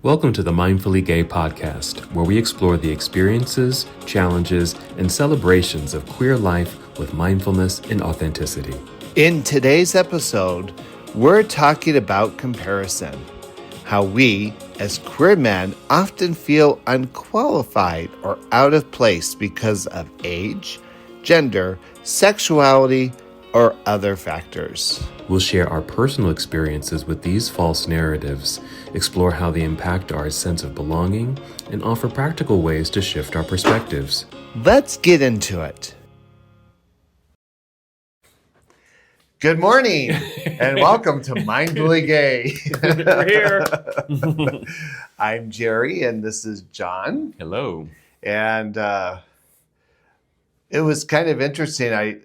Welcome to the Mindfully Gay podcast, where we explore the experiences, challenges, and celebrations of queer life with mindfulness and authenticity. In today's episode, we're talking about comparison, how we, as queer men, often feel unqualified or out of place because of age, gender, sexuality, or other factors. We'll share our personal experiences with these false narratives, explore how they impact our sense of belonging, and offer practical ways to shift our perspectives. Let's get into it. Good morning, and welcome to Mindfully Gay. We're here. I'm Jerry, and this is John. Hello. And it was kind of interesting.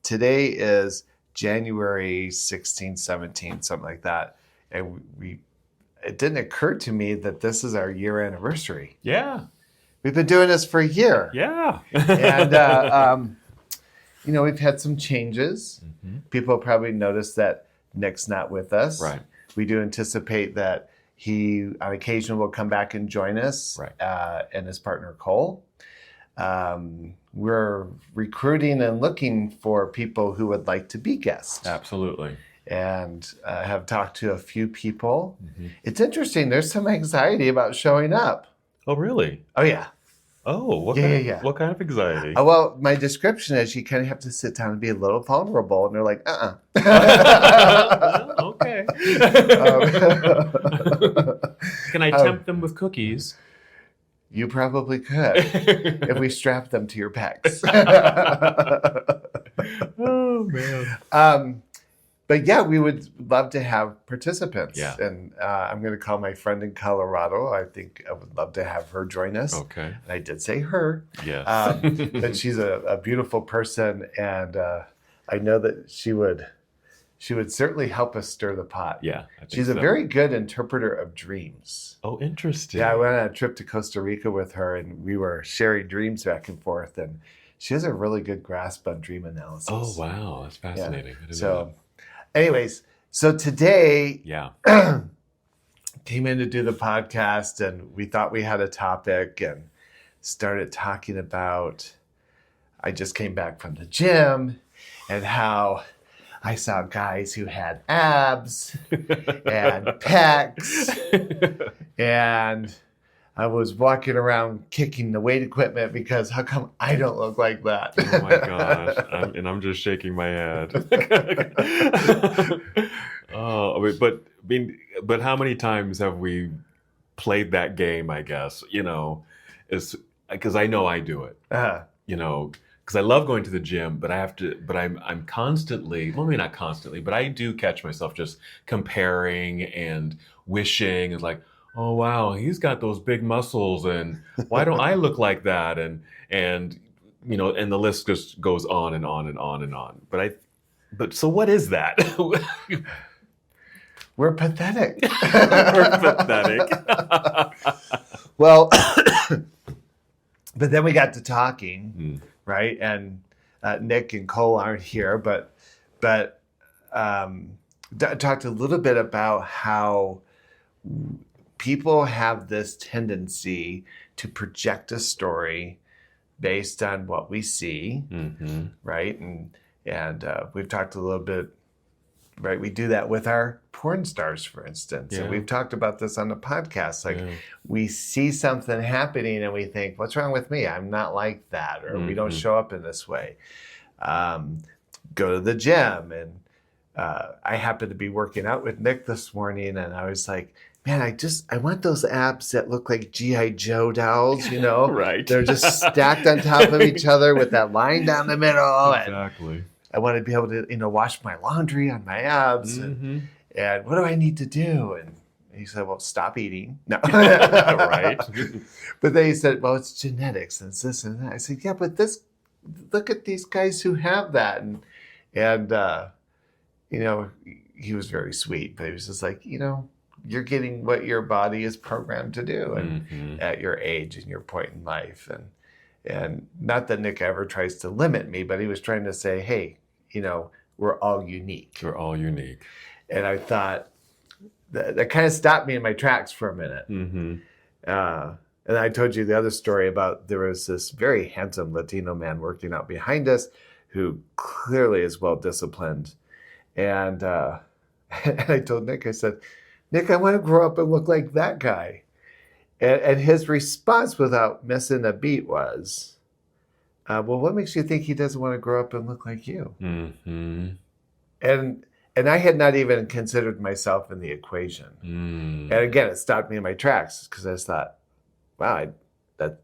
Today is January 16th, 17th, something like that. And it didn't occur to me that this is our year anniversary. Yeah. We've been doing this for a year. Yeah. And, we've had some changes. Mm-hmm. People probably noticed that Nick's not with us. Right. We do anticipate that he, on occasion, will come back and join us. Right. And his partner, Cole. We're recruiting and looking for people who would like to be guests. Absolutely. And have talked to a few people. Mm-hmm. It's interesting. There's some anxiety about showing up. Oh, really? Oh, yeah. Oh, what Yeah. kind of anxiety? Well, my description is you kind of have to sit down and be a little vulnerable. And they're like, Well, okay. Can I tempt them with cookies? You probably could if we strap them to your pecs. Oh, man. But yeah, we would love to have participants. Yeah. And I'm going to call my friend in Colorado. I think I would love to have her join us. Okay. And I did say her. Yes. But she's a beautiful person. And I know that she would certainly help us stir the pot. Yeah. I think She's a very good interpreter of dreams. Oh, interesting. Yeah, I went on a trip to Costa Rica with her, and we were sharing dreams back and forth. And she has a really good grasp on dream analysis. Oh, wow. That's fascinating. Yeah. So, anyways, so today, came in to do the podcast, and we thought we had a topic, and started talking about. I just came back from the gym, and how I saw guys who had abs and pecs, and I was walking around kicking the weight equipment because how come I don't look like that? Oh my gosh. I'm just shaking my head. But how many times have we played that game, I guess, is because I know I do it, because I love going to the gym, but I'm constantly, well, maybe not constantly, but I do catch myself just comparing and wishing. It's like, oh, wow, he's got those big muscles, and why don't I look like that? And the list just goes on and on and on and on. But so what is that? We're pathetic. We're pathetic. Well, but then we got to talking, right? And Nick and Cole aren't here, but talked a little bit about how people have this tendency to project a story based on what we see, right? And we've talked a little bit, right? We do that with our porn stars, for instance. Yeah. And we've talked about this on the podcast. We see something happening and we think, what's wrong with me? I'm not like that. Or we don't show up in this way. Go to the gym. And I happened to be working out with Nick this morning, and I was like, man, I want those abs that look like G.I. Joe dolls, Right. They're just stacked on top of each other with that line down the middle. Exactly. And I want to be able to, wash my laundry on my abs. And what do I need to do? And he said, well, stop eating. No. Right. But then he said, well, it's genetics and it's this and that. I said, yeah, but look at these guys who have that. And he was very sweet, but he was just like, you're getting what your body is programmed to do and at your age and your point in life. And not that Nick ever tries to limit me, but he was trying to say, hey, we're all unique. We're all unique. And I thought that kind of stopped me in my tracks for a minute. Mm-hmm. And I told you the other story about there was this very handsome Latino man working out behind us who clearly is well disciplined. And, and I told Nick, I said, Nick, I want to grow up and look like that guy. And his response without missing a beat was, well, what makes you think he doesn't want to grow up and look like you? Mm-hmm. And I had not even considered myself in the equation. Mm. And again, it stopped me in my tracks because I just thought, wow, that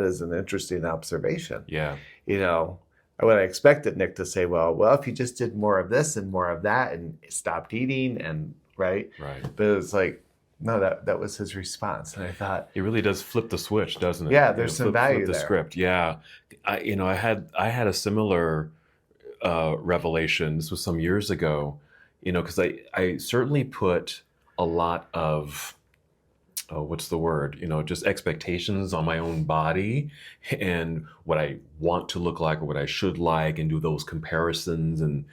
is an interesting observation. Yeah. You know, I would have expected Nick to say, well, if you just did more of this and more of that and stopped eating and right. But it was like, no, that was his response. And I thought, it really does flip the switch, doesn't it? Yeah, there's some value flip the there. Script. Yeah. I had a similar revelation. This was some years ago, because I certainly put a lot of, what's the word? Just expectations on my own body and what I want to look like or what I should like, and do those comparisons and,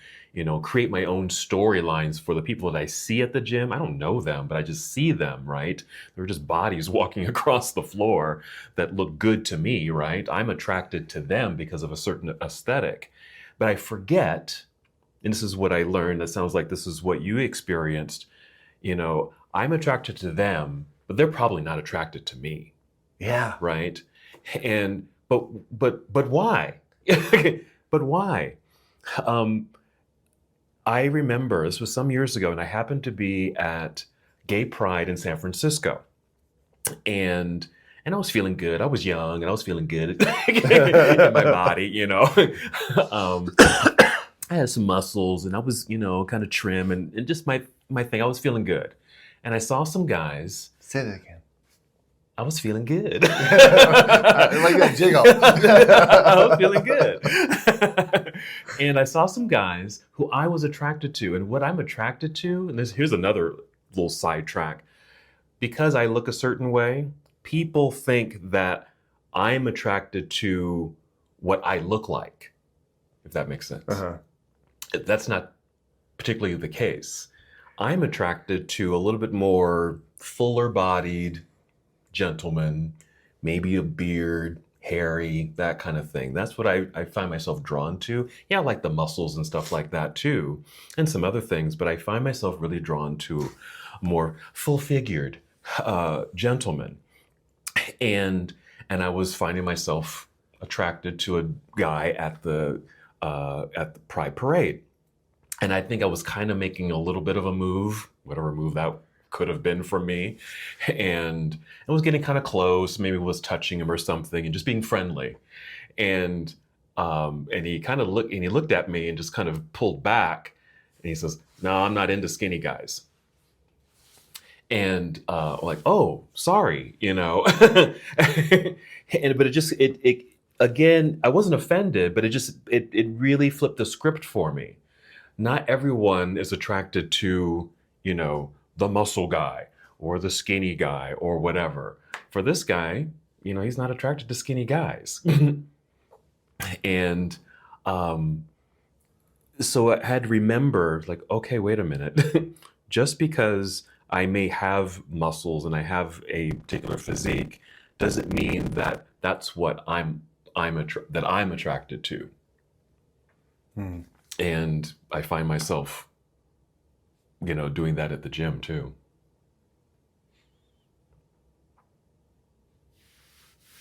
create my own storylines for the people that I see at the gym. I don't know them, but I just see them, right? They're just bodies walking across the floor that look good to me, right? I'm attracted to them because of a certain aesthetic. But I forget, and this is what I learned, that sounds like this is what you experienced, I'm attracted to them, but they're probably not attracted to me. Yeah. Right. And, but why? But why? I remember this was some years ago, and I happened to be at Gay Pride in San Francisco. And I was feeling good. I was young and I was feeling good in my body, I had some muscles and I was, kind of trim and just my thing. I was feeling good. And I saw some guys. Say that again. I was feeling good. Like that jiggle. I was feeling good. And I saw some guys who I was attracted to. And what I'm attracted to, and here's another little sidetrack. Because I look a certain way, people think that I'm attracted to what I look like, if that makes sense. Uh-huh. That's not particularly the case. I'm attracted to a little bit more fuller-bodied gentleman, maybe a beard, hairy, that kind of thing. That's what I find myself drawn to. Yeah, I like the muscles and stuff like that too, and some other things, but I find myself really drawn to a more full-figured gentleman. And I was finding myself attracted to a guy at the Pride Parade. And I think I was kind of making a little bit of a move, whatever move that could have been for me. And I was getting kind of close, maybe was touching him or something and just being friendly. And he kind of looked at me and just kind of pulled back. And he says, "No, I'm not into skinny guys." And like, "Oh, sorry," but it again, I wasn't offended, but it really flipped the script for me. Not everyone is attracted to, the muscle guy or the skinny guy or whatever. For this guy, he's not attracted to skinny guys. And so I had to remember, like, okay, wait a minute. Just because I may have muscles and I have a particular physique doesn't mean that that's what I'm attracted to. And I find myself, doing that at the gym too.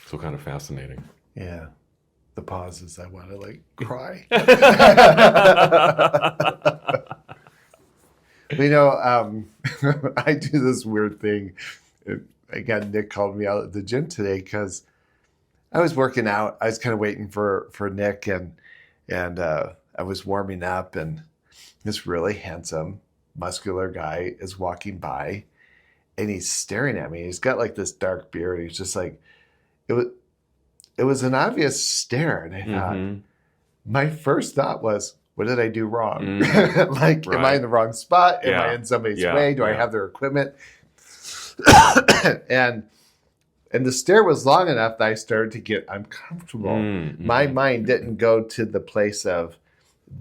So kind of fascinating. Yeah. The pauses, I want to cry. I do this weird thing. Again, Nick called me out at the gym today because I was working out. I was kind of waiting for Nick and I was warming up, and this really handsome, muscular guy is walking by, and he's staring at me. He's got this dark beard. He's just like, it was an obvious stare, and I thought, my first thought was, what did I do wrong? Right. Am I in the wrong spot? Am I in somebody's way? Do I have their equipment? And the stare was long enough that I started to get uncomfortable. My mind didn't go to the place of,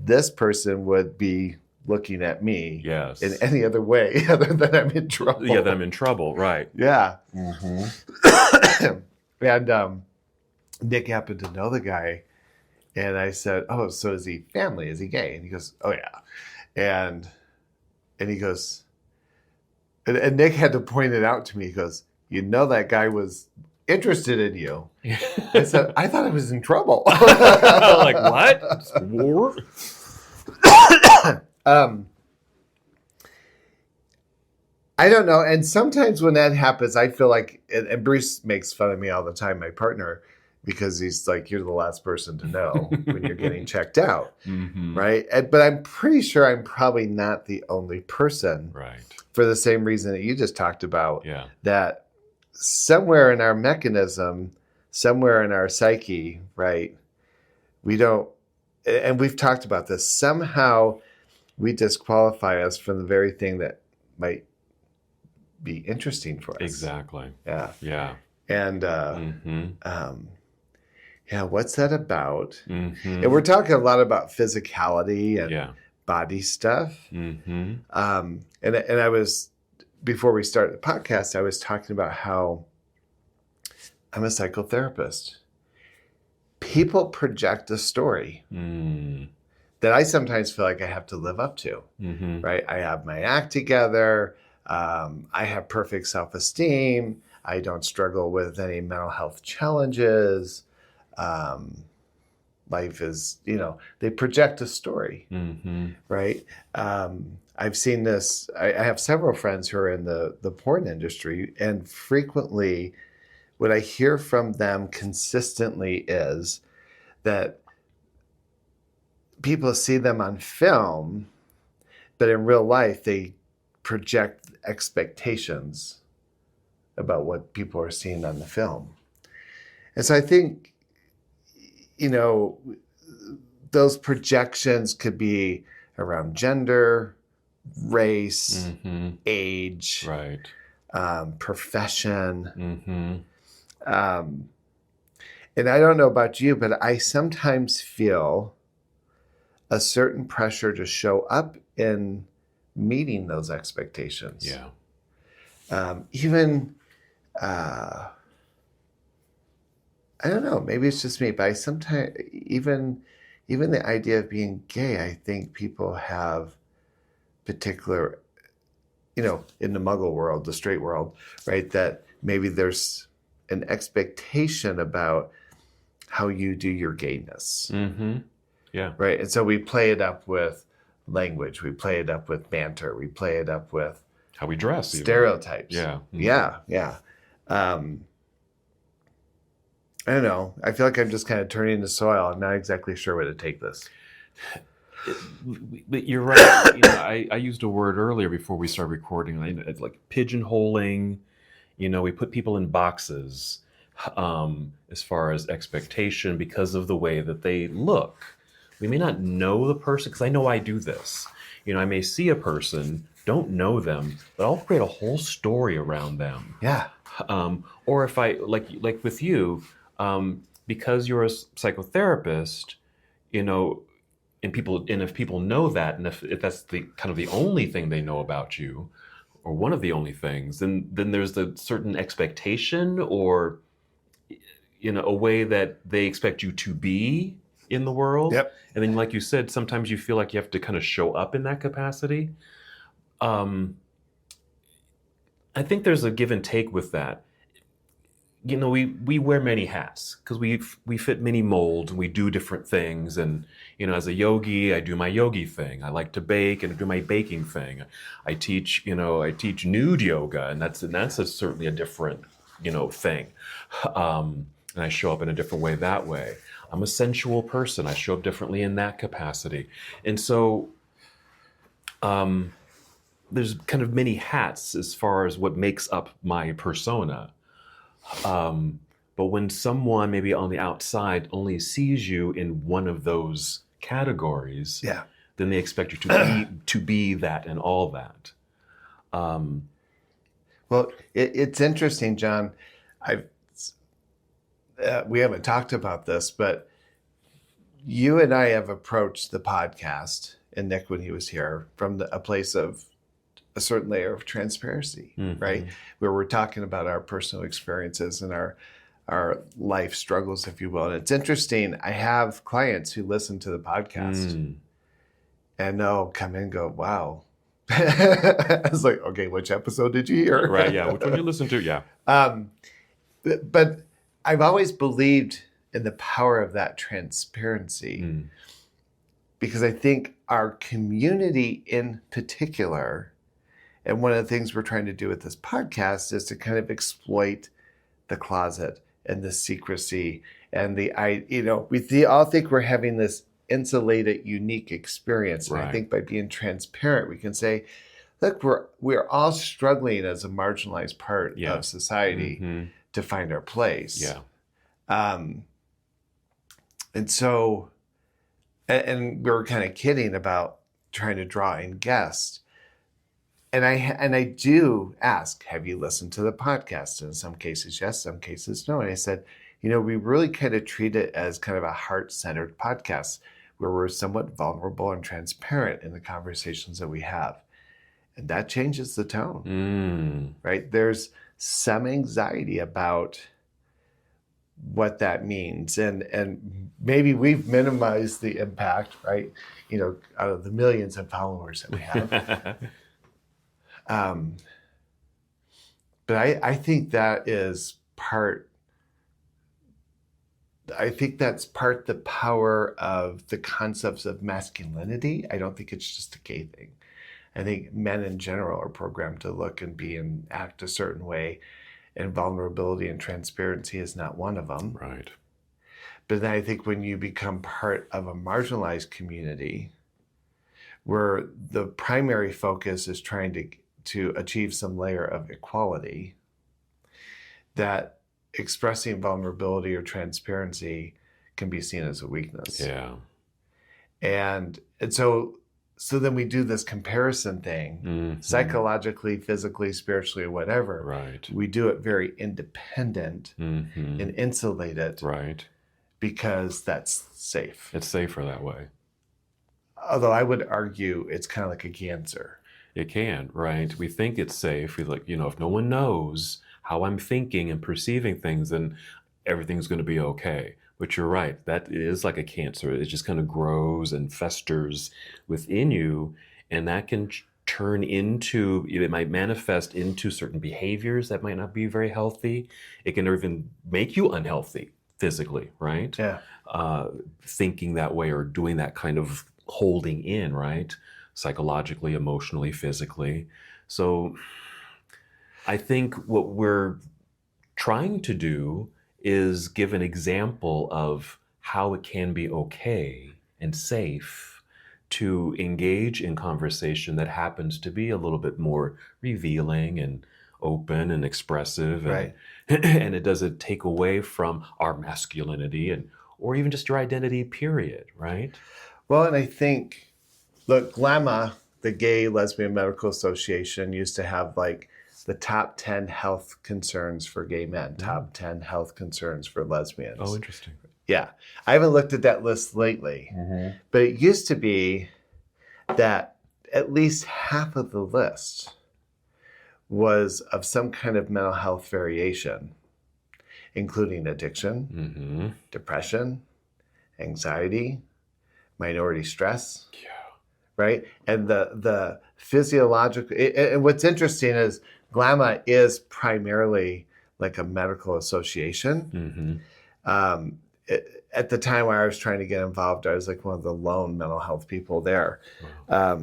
this person would be looking at me Yes. in any other way other than I'm in trouble. Yeah, that I'm in trouble, right. Yeah. Mm-hmm. And Nick happened to know the guy. And I said, oh, so is he family? Is he gay? And he goes, oh, yeah. And he goes, and Nick had to point it out to me. He goes, you know that guy was interested in you. I said, I thought I was in trouble. Like, what? War? I don't know. And sometimes when that happens, I feel like, and Bruce makes fun of me all the time, my partner, because he's like, you're the last person to know when you're getting checked out. Mm-hmm. Right. But I'm pretty sure I'm probably not the only person. Right. For the same reason that you just talked about. Yeah. That somewhere in our mechanism, somewhere in our psyche, right, we don't, and we've talked about this, somehow we disqualify us from the very thing that might be interesting for us. Exactly. Yeah. Yeah. And yeah, what's that about? Mm-hmm. And we're talking a lot about physicality and body stuff. Mm-hmm. And I was, before we started the podcast, I was talking about how I'm a psychotherapist. People project a story that I sometimes feel like I have to live up to, right? I have my act together. I have perfect self-esteem. I don't struggle with any mental health challenges. Life is, they project a story, right? I've seen this. I have several friends who are in the porn industry, and frequently what I hear from them consistently is that people see them on film, but in real life, they project expectations about what people are seeing on the film. And so I think, those projections could be around gender, race, age, right, profession. And I don't know about you, but I sometimes feel a certain pressure to show up in meeting those expectations. Yeah. Even, I don't know, maybe it's just me, but I sometimes, even the idea of being gay, I think people have particular, in the muggle world, the straight world, right, that maybe there's an expectation about how you do your gayness. Yeah. Right. And so we play it up with language. We play it up with banter. We play it up with how we dress. Stereotypes. Even. Yeah. I don't know. I feel like I'm just kind of turning the soil. I'm not exactly sure where to take this. But you're right. I used a word earlier before we started recording, like pigeonholing. We put people in boxes as far as expectation because of the way that they look. We may not know the person, because I know I do this. I may see a person, don't know them, but I'll create a whole story around them. Yeah. Or if I, like with you, because you're a psychotherapist, and if people know that, and if that's the kind of the only thing they know about you, or one of the only things, then there's a certain expectation, or a way that they expect you to be in the world. Yep. And then, like you said, sometimes you feel like you have to kind of show up in that capacity. I think there's a give and take with that. We wear many hats because we fit many molds, and we do different things. And as a yogi, I do my yogi thing. I like to bake and do my baking thing. I teach nude yoga, and that's certainly a different thing. And I show up in a different way that way. I'm a sensual person. I show up differently in that capacity. And so there's kind of many hats as far as what makes up my persona. But when someone maybe on the outside only sees you in one of those categories, then they expect you to be that and all that. Well, it's interesting, John. We haven't talked about this, but you and I have approached the podcast Nick when he was here from a place of a certain layer of transparency, right? Where we're talking about our personal experiences and our life struggles, if you will. And it's interesting. I have clients who listen to the podcast and they'll come in and go, wow. I was like, okay, which episode did you hear? Right, yeah. Which one did you listen to? Yeah. But I've always believed in the power of that transparency because I think our community in particular, and one of the things we're trying to do with this podcast is to kind of exploit the closet and the secrecy and we all think we're having this insulated, unique experience. And I think by being transparent, we can say, look, we're all struggling as a marginalized part of society to find our place. Yeah. And so, and we were kind of kidding about trying to draw in guests. And I do ask, have you listened to the podcast? And in some cases, yes, some cases, no. And I said, we really kind of treat it as kind of a heart-centered podcast where we're somewhat vulnerable and transparent in the conversations that we have. And that changes the tone, right? There's some anxiety about what that means. And maybe we've minimized the impact, right? Out of the millions of followers that we have. But I think that is that's part the power of the concepts of masculinity. I don't think it's just a gay thing. I think men in general are programmed to look and be and act a certain way, and vulnerability and transparency is not one of them. Right. But then I think when you become part of a marginalized community where the primary focus is trying to achieve some layer of equality, that expressing vulnerability or transparency can be seen as a weakness. Yeah. And so then we do this comparison thing, psychologically, physically, spiritually, or whatever. Right. We do it very independent and insulated. Right. Because that's safe. It's safer that way. Although I would argue it's kind of like a cancer. It can, right? We think it's safe. We like, if no one knows how I'm thinking and perceiving things, then everything's going to be okay. But you're right. That is like a cancer. It just kind of grows and festers within you. And that can turn into, it might manifest into certain behaviors that might not be very healthy. It can even make you unhealthy physically, right? Yeah. Thinking that way or doing that kind of holding in, right? Psychologically, emotionally, physically. So I think what we're trying to do is give an example of how it can be okay and safe to engage in conversation that happens to be a little bit more revealing and open and expressive. Right. And it doesn't take away from our masculinity or even just your identity, period, right? Well, and I think, look, GLAMA, the Gay Lesbian Medical Association, used to have like the top 10 health concerns for gay men, top 10 health concerns for lesbians. Oh, interesting. Yeah. I haven't looked at that list lately, but it used to be that at least half of the list was of some kind of mental health variation, including addiction, depression, anxiety, minority stress, right? And the physiological, and what's interesting is GLAMA is primarily like a medical association. At the time where I was trying to get involved, I was like one of the lone mental health people there. Wow.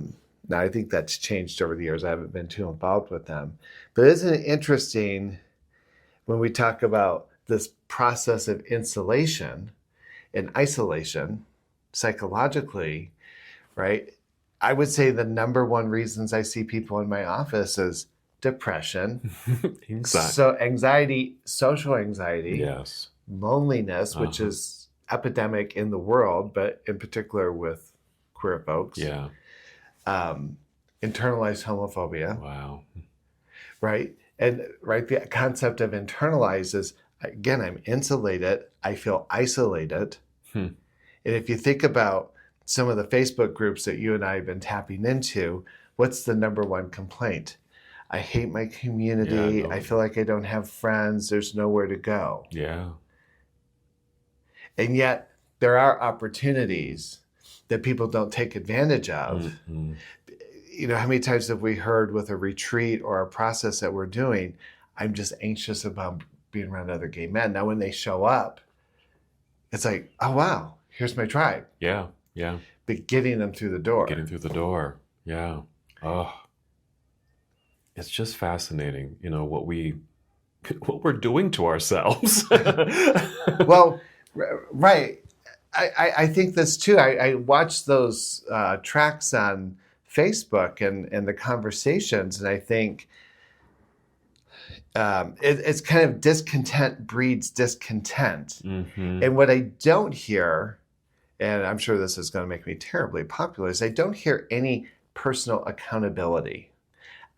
Now, I think that's changed over the years. I haven't been too involved with them. But isn't it interesting when we talk about this process of insulation and isolation psychologically, right? I would say the number one reasons I see people in my office is depression, anxiety, social anxiety, yes, loneliness, which is epidemic in the world, but in particular with queer folks. Yeah. Internalized homophobia. Wow. Right? And the concept of internalized is, again, I'm insulated. I feel isolated. And if you think about some of the Facebook groups that you and I have been tapping into, what's the number one complaint? I hate my community. Yeah, no. I feel like I don't have friends. There's nowhere to go. Yeah. And yet there are opportunities that people don't take advantage of. Mm-hmm. You know, how many times have we heard with a retreat or a process that we're doing, I'm just anxious about being around other gay men. Now, when they show up, it's like, oh, wow, here's my tribe. Yeah. Yeah. But getting them through the door. Getting through the door. Yeah. Oh, it's just fascinating, you know, what we're doing to ourselves. Well, right. I think this too. I watched those tracks on Facebook and the conversations, and I think it's kind of discontent breeds discontent. Mm-hmm. And what I don't hear, and I'm sure this is going to make me terribly popular, is I don't hear any personal accountability.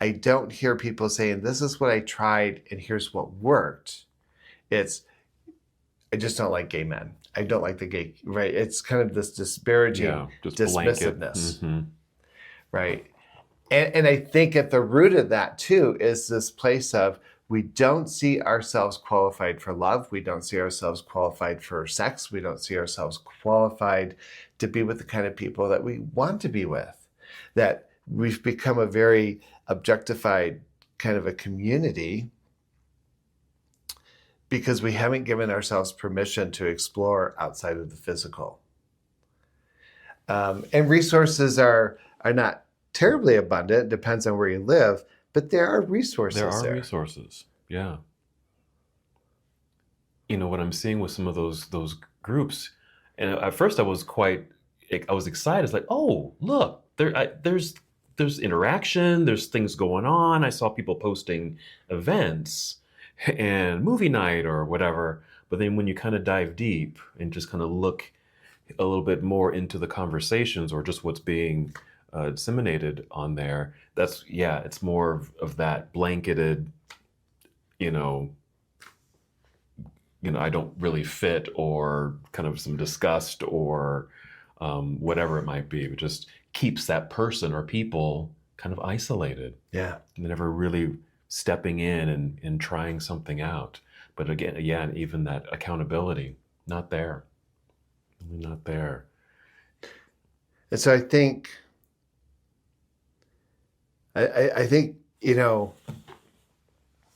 I don't hear people saying, this is what I tried and here's what worked. It's, I just don't like gay men. I don't like the gay, right? It's kind of this disparaging dismissiveness, mm-hmm. right? And I think at the root of that too is this place of, we don't see ourselves qualified for love. We don't see ourselves qualified for sex. We don't see ourselves qualified to be with the kind of people that we want to be with. That we've become a very objectified kind of a community because we haven't given ourselves permission to explore outside of the physical. And resources are not terribly abundant. It depends on where you live, but there are resources there. There are resources, yeah. You know, what I'm seeing with some of those groups, and at first I was excited. It's like, oh, look, there's interaction, there's things going on. I saw people posting events and movie night or whatever. But then when you kind of dive deep and just kind of look a little bit more into the conversations or just what's being disseminated on there, it's more of that blanketed, you know, I don't really fit, or kind of some disgust or whatever it might be. It just keeps that person or people kind of isolated. Yeah. And never really stepping in and trying something out. But again, even that accountability, not there. Really not there. And so I think, you know,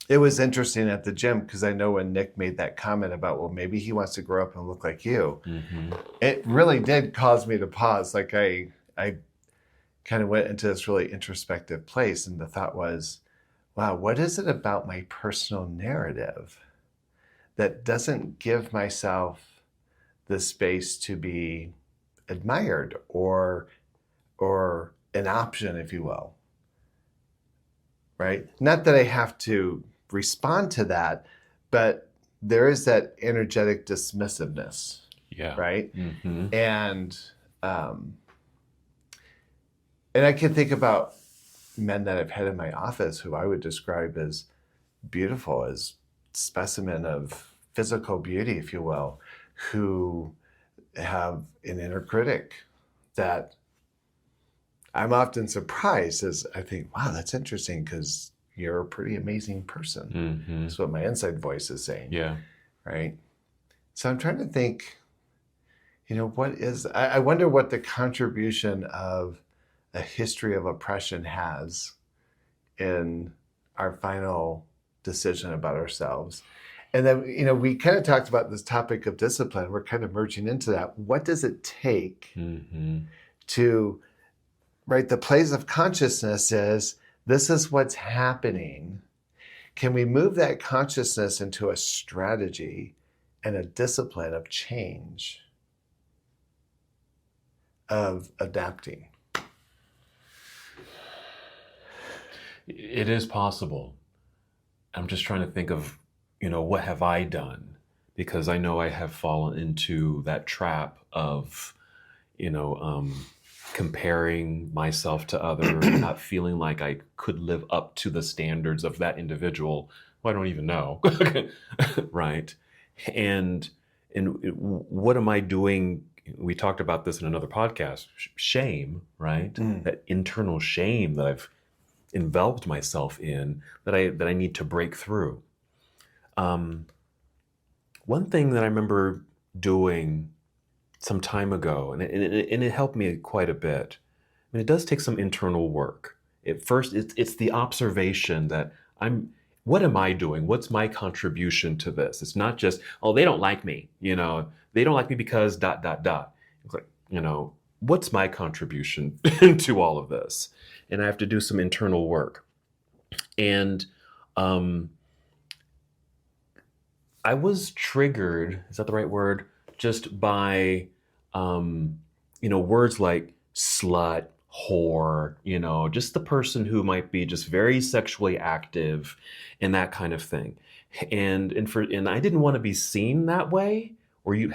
it was interesting at the gym because I know when Nick made that comment about, well, maybe he wants to grow up and look like you, mm-hmm. It really did cause me to pause. Like I kind of went into this really introspective place, and the thought was, wow, what is it about my personal narrative that doesn't give myself the space to be admired or an option, if you will, right? Not that I have to respond to that, but there is that energetic dismissiveness, right? Mm-hmm. And I can think about men that I've had in my office who I would describe as beautiful, as specimen of physical beauty, if you will, who have an inner critic that I'm often surprised as I think, wow, that's interesting because you're a pretty amazing person. Mm-hmm. That's what my inside voice is saying. Yeah. Right. So I'm trying to think, you know, I wonder what the contribution of a history of oppression has in our final decision about ourselves. And then, you know, we kind of talked about this topic of discipline. We're kind of merging into that. What does it take mm-hmm. to, right, the place of consciousness is, this is what's happening. Can we move that consciousness into a strategy and a discipline of change, of adapting? It is possible. I'm just trying to think of, you know, what have I done? Because I know I have fallen into that trap of, you know, comparing myself to others, not feeling like I could live up to the standards of that individual who I don't even know, right? And what am I doing we talked about this in another podcast, shame, right? That internal shame that I've enveloped myself in that I need to break through. One thing that I remember doing some time ago, and it helped me quite a bit. I mean, it does take some internal work. At first, it's the observation that what am I doing? What's my contribution to this? It's not just, oh, they don't like me. They don't like me because ... It's like, what's my contribution to all of this? And I have to do some internal work. And I was triggered, is that the right word? Just by, words like slut, whore, just the person who might be just very sexually active and that kind of thing. And I didn't want to be seen that way, or you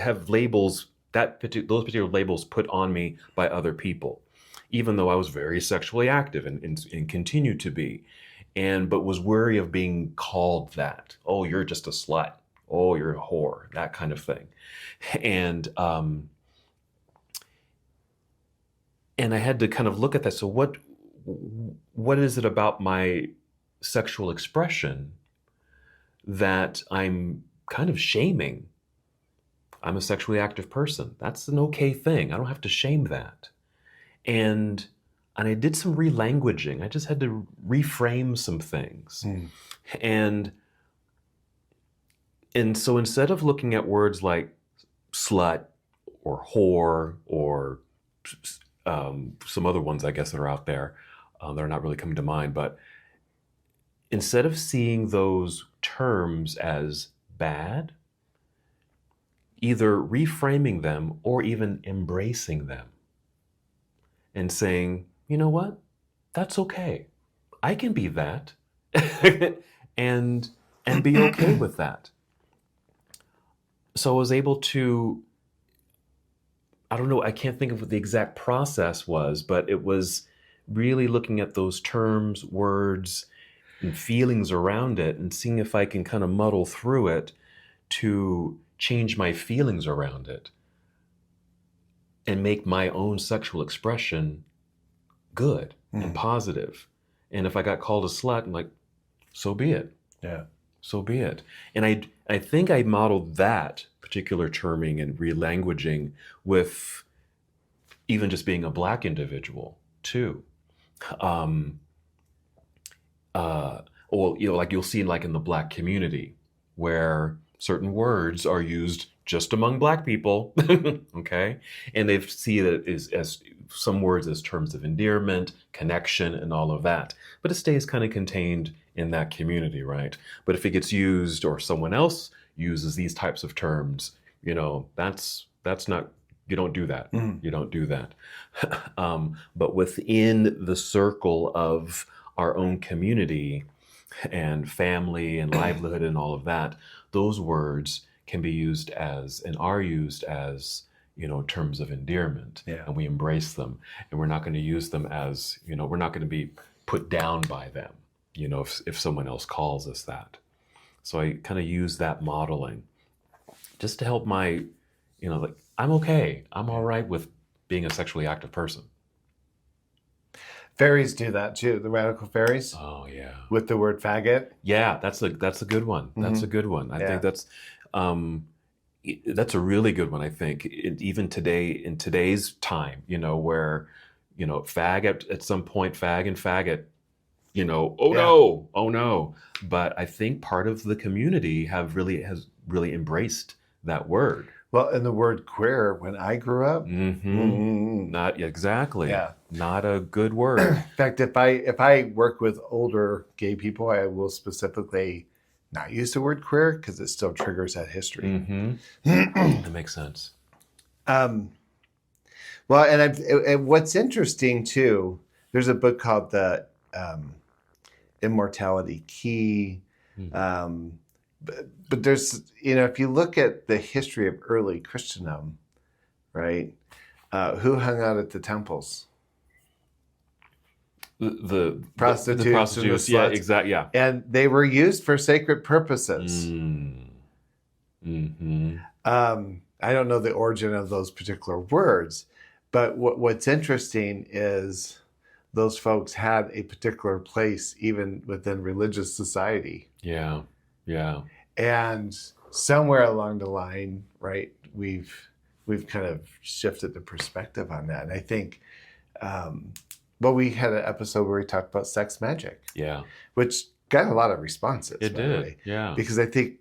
have labels, those particular labels put on me by other people, even though I was very sexually active and continue to be. But was wary of being called that. Oh, you're just a slut. Oh, you're a whore. That kind of thing. And I had to kind of look at that. So what is it about my sexual expression that I'm kind of shaming? I'm a sexually active person. That's an okay thing. I don't have to shame that. And I did some relanguaging. I just had to reframe some things. And so instead of looking at words like slut or whore or some other ones, I guess, that are out there that are not really coming to mind, but instead of seeing those terms as bad, either reframing them or even embracing them and saying, you know what? That's okay. I can be that and be okay with that. So I was able to, I don't know, I can't think of what the exact process was, but it was really looking at those terms, words, and feelings around it and seeing if I can kind of muddle through it to change my feelings around it and make my own sexual expression good and positive. And if I got called a slut, I'm like, so be it. Yeah. So be it. And I think I modeled that particular terming and relanguaging with even just being a Black individual too. Or like you'll see like in the Black community where certain words are used just among Black people, okay? And they see that as some words as terms of endearment, connection, and all of that. But it stays kind of contained in that community, right? But if it gets used or someone else uses these types of terms, that's not, you don't do that. You don't do that. But within the circle of our own community and family and livelihood and all of that, those words can be used as and are used as terms of endearment. Yeah. And we embrace them, and we're not going to use them as we're not going to be put down by them if someone else calls us that. So I kind of use that modeling just to help my like, I'm okay, I'm all right with being a sexually active person. Fairies do that too, the radical fairies. Oh yeah. With the word faggot. Yeah, that's a good one. That's a good one. I think that's a really good one. I think even today, in today's time, where fag at some point, fag and faggot, oh no. But I think part of the community has really embraced that word. Well, and the word queer, when I grew up, not exactly. Yeah. Not a good word. In fact, if I work with older gay people, I will specifically not use the word queer because it still triggers that history. That makes sense. Well, and what's interesting too, there's a book called The Immortality Key. But there's, if you look at the history of early Christendom, right? Who hung out at the temples? The prostitutes and the sluts. Yeah, exactly. Yeah. And they were used for sacred purposes. I don't know the origin of those particular words, but what's interesting is those folks had a particular place even within religious society. Yeah. Yeah. And somewhere along the line, right, we've kind of shifted the perspective on that. And I think, well, we had an episode where we talked about sex magic. Yeah. Which got a lot of responses. It did. Yeah. Because I think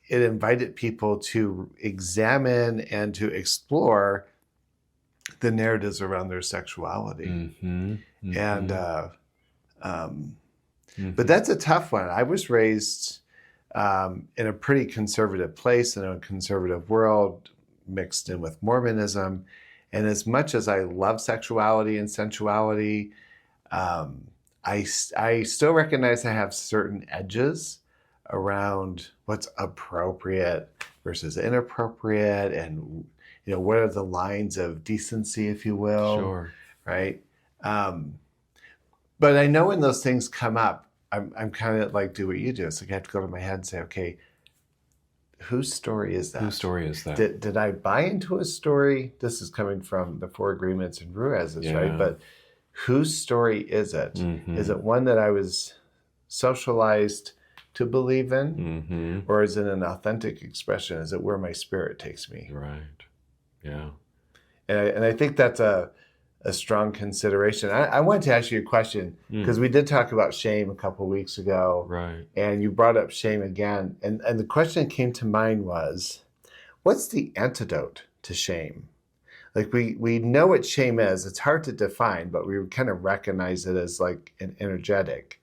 it invited people to examine and to explore the narratives around their sexuality. Mm-hmm. Mm-hmm. And, but that's a tough one. I was raised in a pretty conservative place, in a conservative world, mixed in with Mormonism. And as much as I love sexuality and sensuality, I still recognize I have certain edges around what's appropriate versus inappropriate, and what are the lines of decency, if you will. Sure. Right. But I know when those things come up, I'm kind of like, do what you do. It's like I have to go to my head and say, okay, whose story is that? Whose story is that? Did I buy into a story? This is coming from the Four Agreements and Ruiz's, right? But whose story is it? Mm-hmm. Is it one that I was socialized to believe in? Mm-hmm. Or is it an authentic expression? Is it where my spirit takes me? Right. Yeah. And I think that's a strong consideration. I wanted to ask you a question, because we did talk about shame a couple of weeks ago. Right. And you brought up shame again. And the question that came to mind was, what's the antidote to shame? Like we know what shame is. It's hard to define, but we kind of recognize it as like an energetic.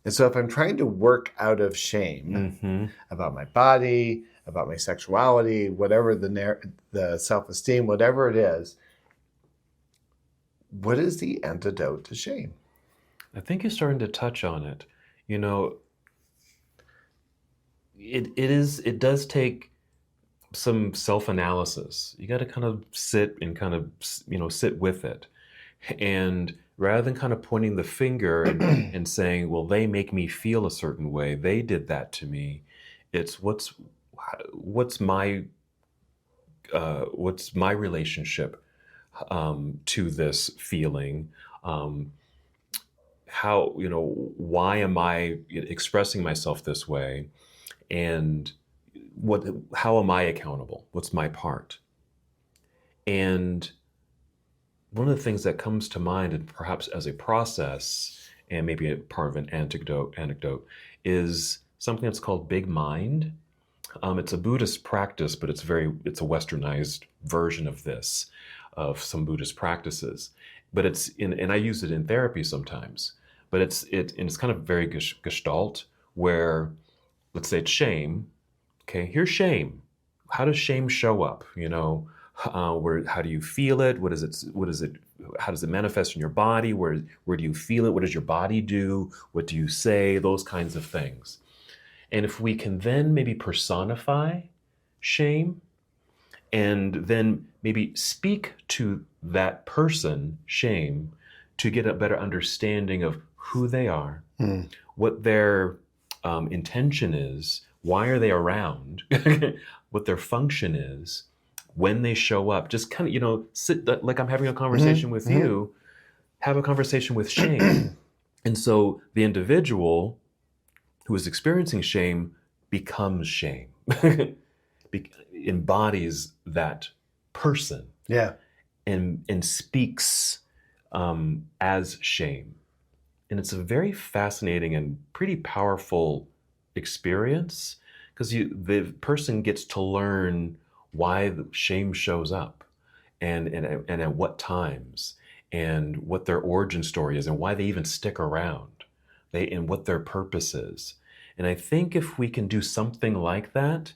And so if I'm trying to work out of shame about my body, about my sexuality, whatever the self-esteem, whatever it is, what is the antidote to shame? I think you're starting to touch on it. It does take some self-analysis. You got to kind of sit with it. And rather than kind of pointing the finger and saying, well, they make me feel a certain way, they did that to me. It's what's my relationship to this feeling? Why am I expressing myself this way? And how am I accountable? What's my part? And one of the things that comes to mind, and perhaps as a process, and maybe a part of an anecdote, is something that's called Big Mind. It's a Buddhist practice, but it's a westernized version of this, of some Buddhist practices. But and I use it in therapy sometimes. But it's kind of very gestalt, where, let's say it's shame. Okay, here's shame. How does shame show up? How do you feel it? What is it? How does it manifest in your body? Where do you feel it? What does your body do? What do you say? Those kinds of things. And if we can then maybe personify shame, and then maybe speak to that person, shame, to get a better understanding of who they are, what their intention is, why are they around, what their function is, when they show up. Just kind of, sit like I'm having a conversation with you, have a conversation with shame. And so the individual who is experiencing shame becomes shame, embodies that person, and speaks as shame. And it's a very fascinating and pretty powerful experience, because the person gets to learn why the shame shows up, and at what times, and what their origin story is, and why they even stick around, and what their purpose is. And I think if we can do something like that,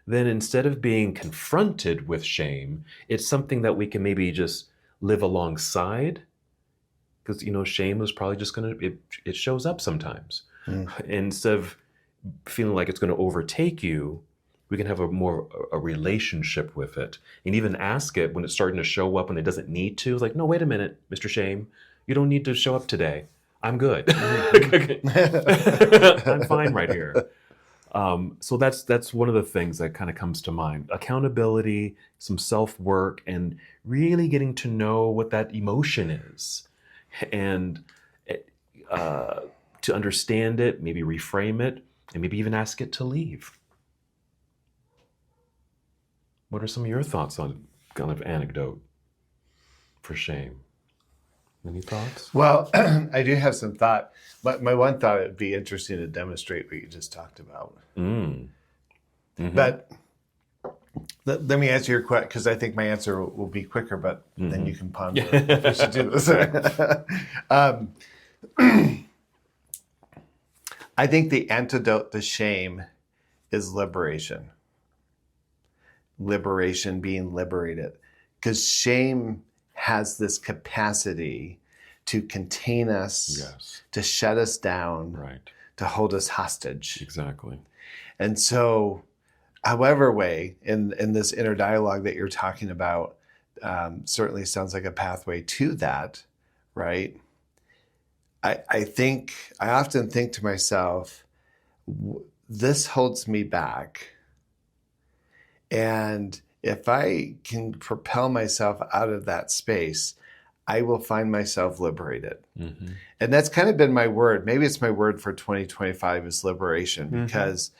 then instead of being confronted with shame, it's something that we can maybe just live alongside. Because, shame is probably just it shows up sometimes. Instead of feeling like it's going to overtake you, we can have a relationship with it, and even ask it when it's starting to show up and it doesn't need to. It's like, no, wait a minute, Mr. Shame, you don't need to show up today. I'm good. I'm fine right here. So that's one of the things that kind of comes to mind. Accountability, some self-work, and really getting to know what that emotion is, and uh, to understand it, maybe reframe it, and maybe even ask it to leave. What are some of your thoughts on kind of anecdote for shame? Any thoughts? Well, I do have some thought, but my one thought, it'd be interesting to demonstrate what you just talked about. Mm. Mm-hmm. But let me answer your question, because I think my answer will be quicker, but then you can ponder if we should do this. I think the antidote to shame is liberation. Liberation, being liberated. Because shame has this capacity to contain us, Yes. to shut us down, Right. to hold us hostage. Exactly. And so, however way, in this inner dialogue that you're talking about, certainly sounds like a pathway to that, right? I often think to myself, this holds me back. And if I can propel myself out of that space, I will find myself liberated. Mm-hmm. And that's kind of been my word. Maybe it's my word for 2025 is liberation, because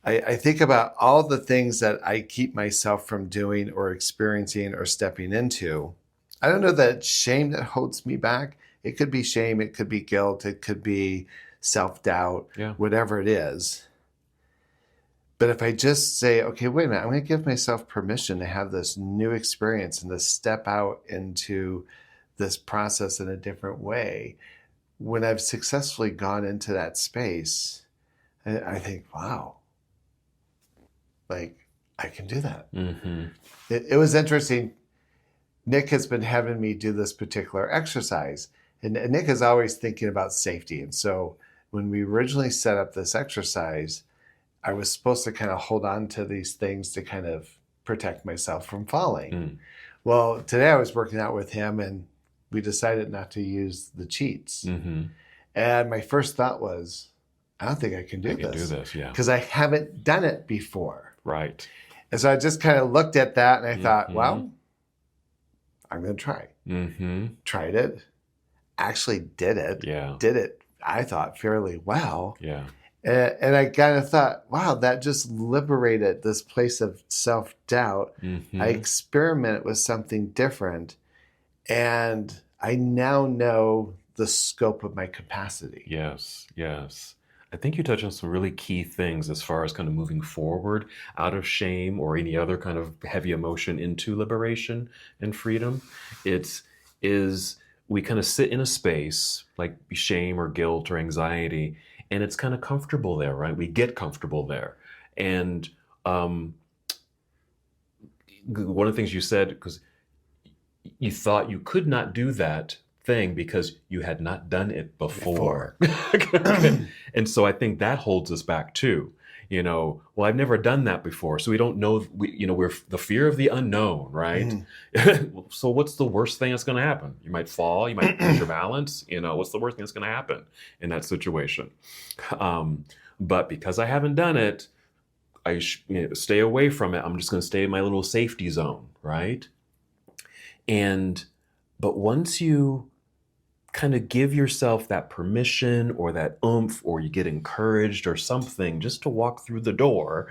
I think about all the things that I keep myself from doing or experiencing or stepping into. I don't know that it's shame that holds me back. It could be shame, it could be guilt, it could be self-doubt, whatever it is. But if I just say, okay, wait a minute, I'm going to give myself permission to have this new experience and to step out into this process in a different way. When I've successfully gone into that space, I think, wow, like I can do that. Mm-hmm. It was interesting. Nick has been having me do this particular exercise, and Nick is always thinking about safety. And so when we originally set up this exercise, I was supposed to kind of hold on to these things to kind of protect myself from falling. Well, today I was working out with him, and we decided not to use the cheats. Mm-hmm. And my first thought was, I don't think I can do this, because I haven't done it before. Right. And so I just kind of looked at that, and I thought, well, I'm going to try. Mm-hmm. Tried it. Actually did it. Yeah. Did it, I thought, fairly well. Yeah. And I kind of thought, wow, that just liberated this place of self-doubt. Mm-hmm. I experimented with something different, and I now know the scope of my capacity. Yes, yes. I think you touch on some really key things as far as kind of moving forward out of shame or any other kind of heavy emotion into liberation and freedom. We kind of sit in a space like shame or guilt or anxiety, and it's kind of comfortable there, right? We get comfortable there. And one of the things you said, because you thought you could not do that thing because you had not done it before. And so I think that holds us back too. Well, I've never done that before, so we don't know. We're the fear of the unknown, right? So what's the worst thing that's going to happen? You might fall, you might lose your balance. What's the worst thing that's going to happen in that situation? But because I haven't done it, I stay away from it. I'm just going to stay in my little safety zone, right? But once you kind of give yourself that permission or that oomph, or you get encouraged or something just to walk through the door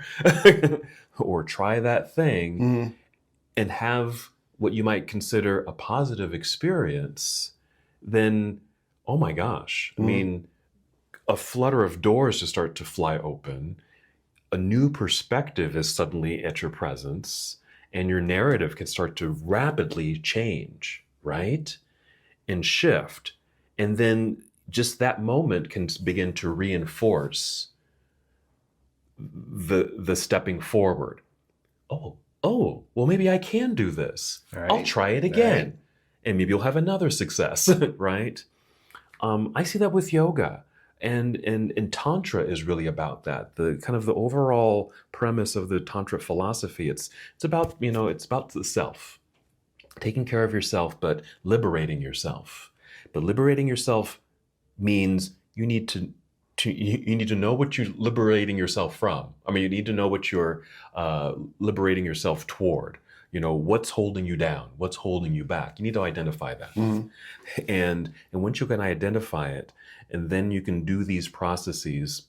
or try that thing and have what you might consider a positive experience, then, oh my gosh, I mean, a flutter of doors just start to fly open. A new perspective is suddenly at your presence, and your narrative can start to rapidly change, right? And shift. And then just that moment can begin to reinforce the stepping forward. Oh, well, maybe I can do this. Right. I'll try it again. Right. And maybe you'll have another success, right? I see that with yoga. And Tantra is really about that. The kind of the overall premise of the Tantra philosophy, it's about, it's about the self. Taking care of yourself, but liberating yourself. But liberating yourself means you need to you need to know what you're liberating yourself from. I mean, you need to know what you're liberating yourself toward. What's holding you down, what's holding you back. You need to identify that. Mm-hmm. And once you can identify it, and then you can do these processes,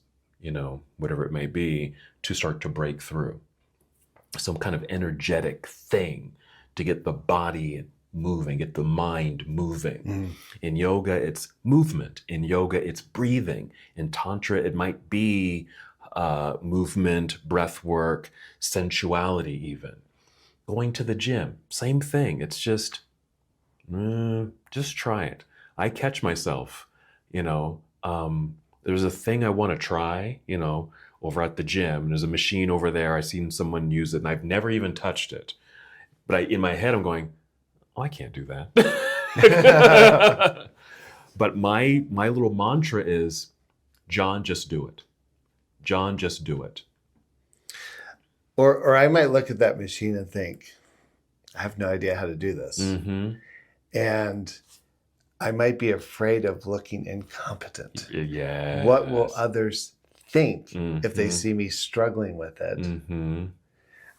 whatever it may be, to start to break through some kind of energetic thing to get the body moving, get the mind moving. Mm-hmm. In yoga, it's movement. In yoga, it's breathing. In Tantra, it might be movement, breath work, sensuality even. Going to the gym, same thing. It's just try it. I catch myself, there's a thing I want to try, over at the gym. There's a machine over there. I've seen someone use it and I've never even touched it. But in my head, I'm going, oh, I can't do that. But my little mantra is, John, just do it. John, just do it. Or I might look at that machine and think, I have no idea how to do this. Mm-hmm. And I might be afraid of looking incompetent. Yeah. What will others think Mm-hmm. if they see me struggling with it? Mm-hmm.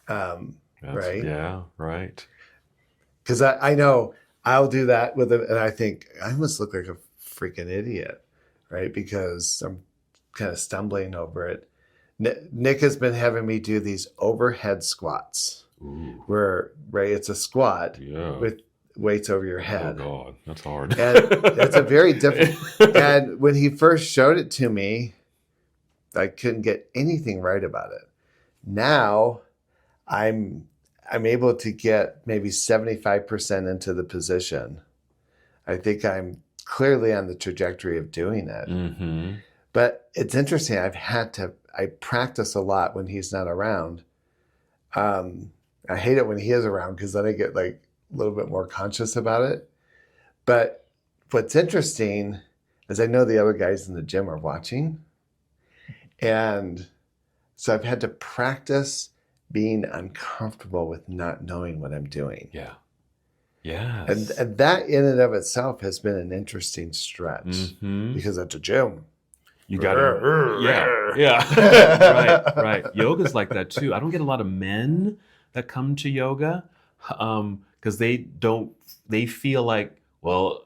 Right? Yeah, right. Because I know I'll do that with it, and I think I must look like a freaking idiot, right? Because I'm kind of stumbling over it. Nick has been having me do these overhead squats. Ooh. Where, right, it's a squat with weights over your head. Oh God, that's hard. And it's a very different. And when he first showed it to me, I couldn't get anything right about it. Now, I'm able to get maybe 75% into the position. I think I'm clearly on the trajectory of doing it. Mm-hmm. But it's interesting. I practice a lot when he's not around. I hate it when he is around because then I get like a little bit more conscious about it. But what's interesting is I know the other guys in the gym are watching. And so I've had to practice being uncomfortable with not knowing what I'm doing. Yeah. Yes. And that in and of itself has been an interesting stretch Mm-hmm. because at the gym, you got to, yeah. Right. Yoga's like that too. I don't get a lot of men that come to yoga because they feel like, well,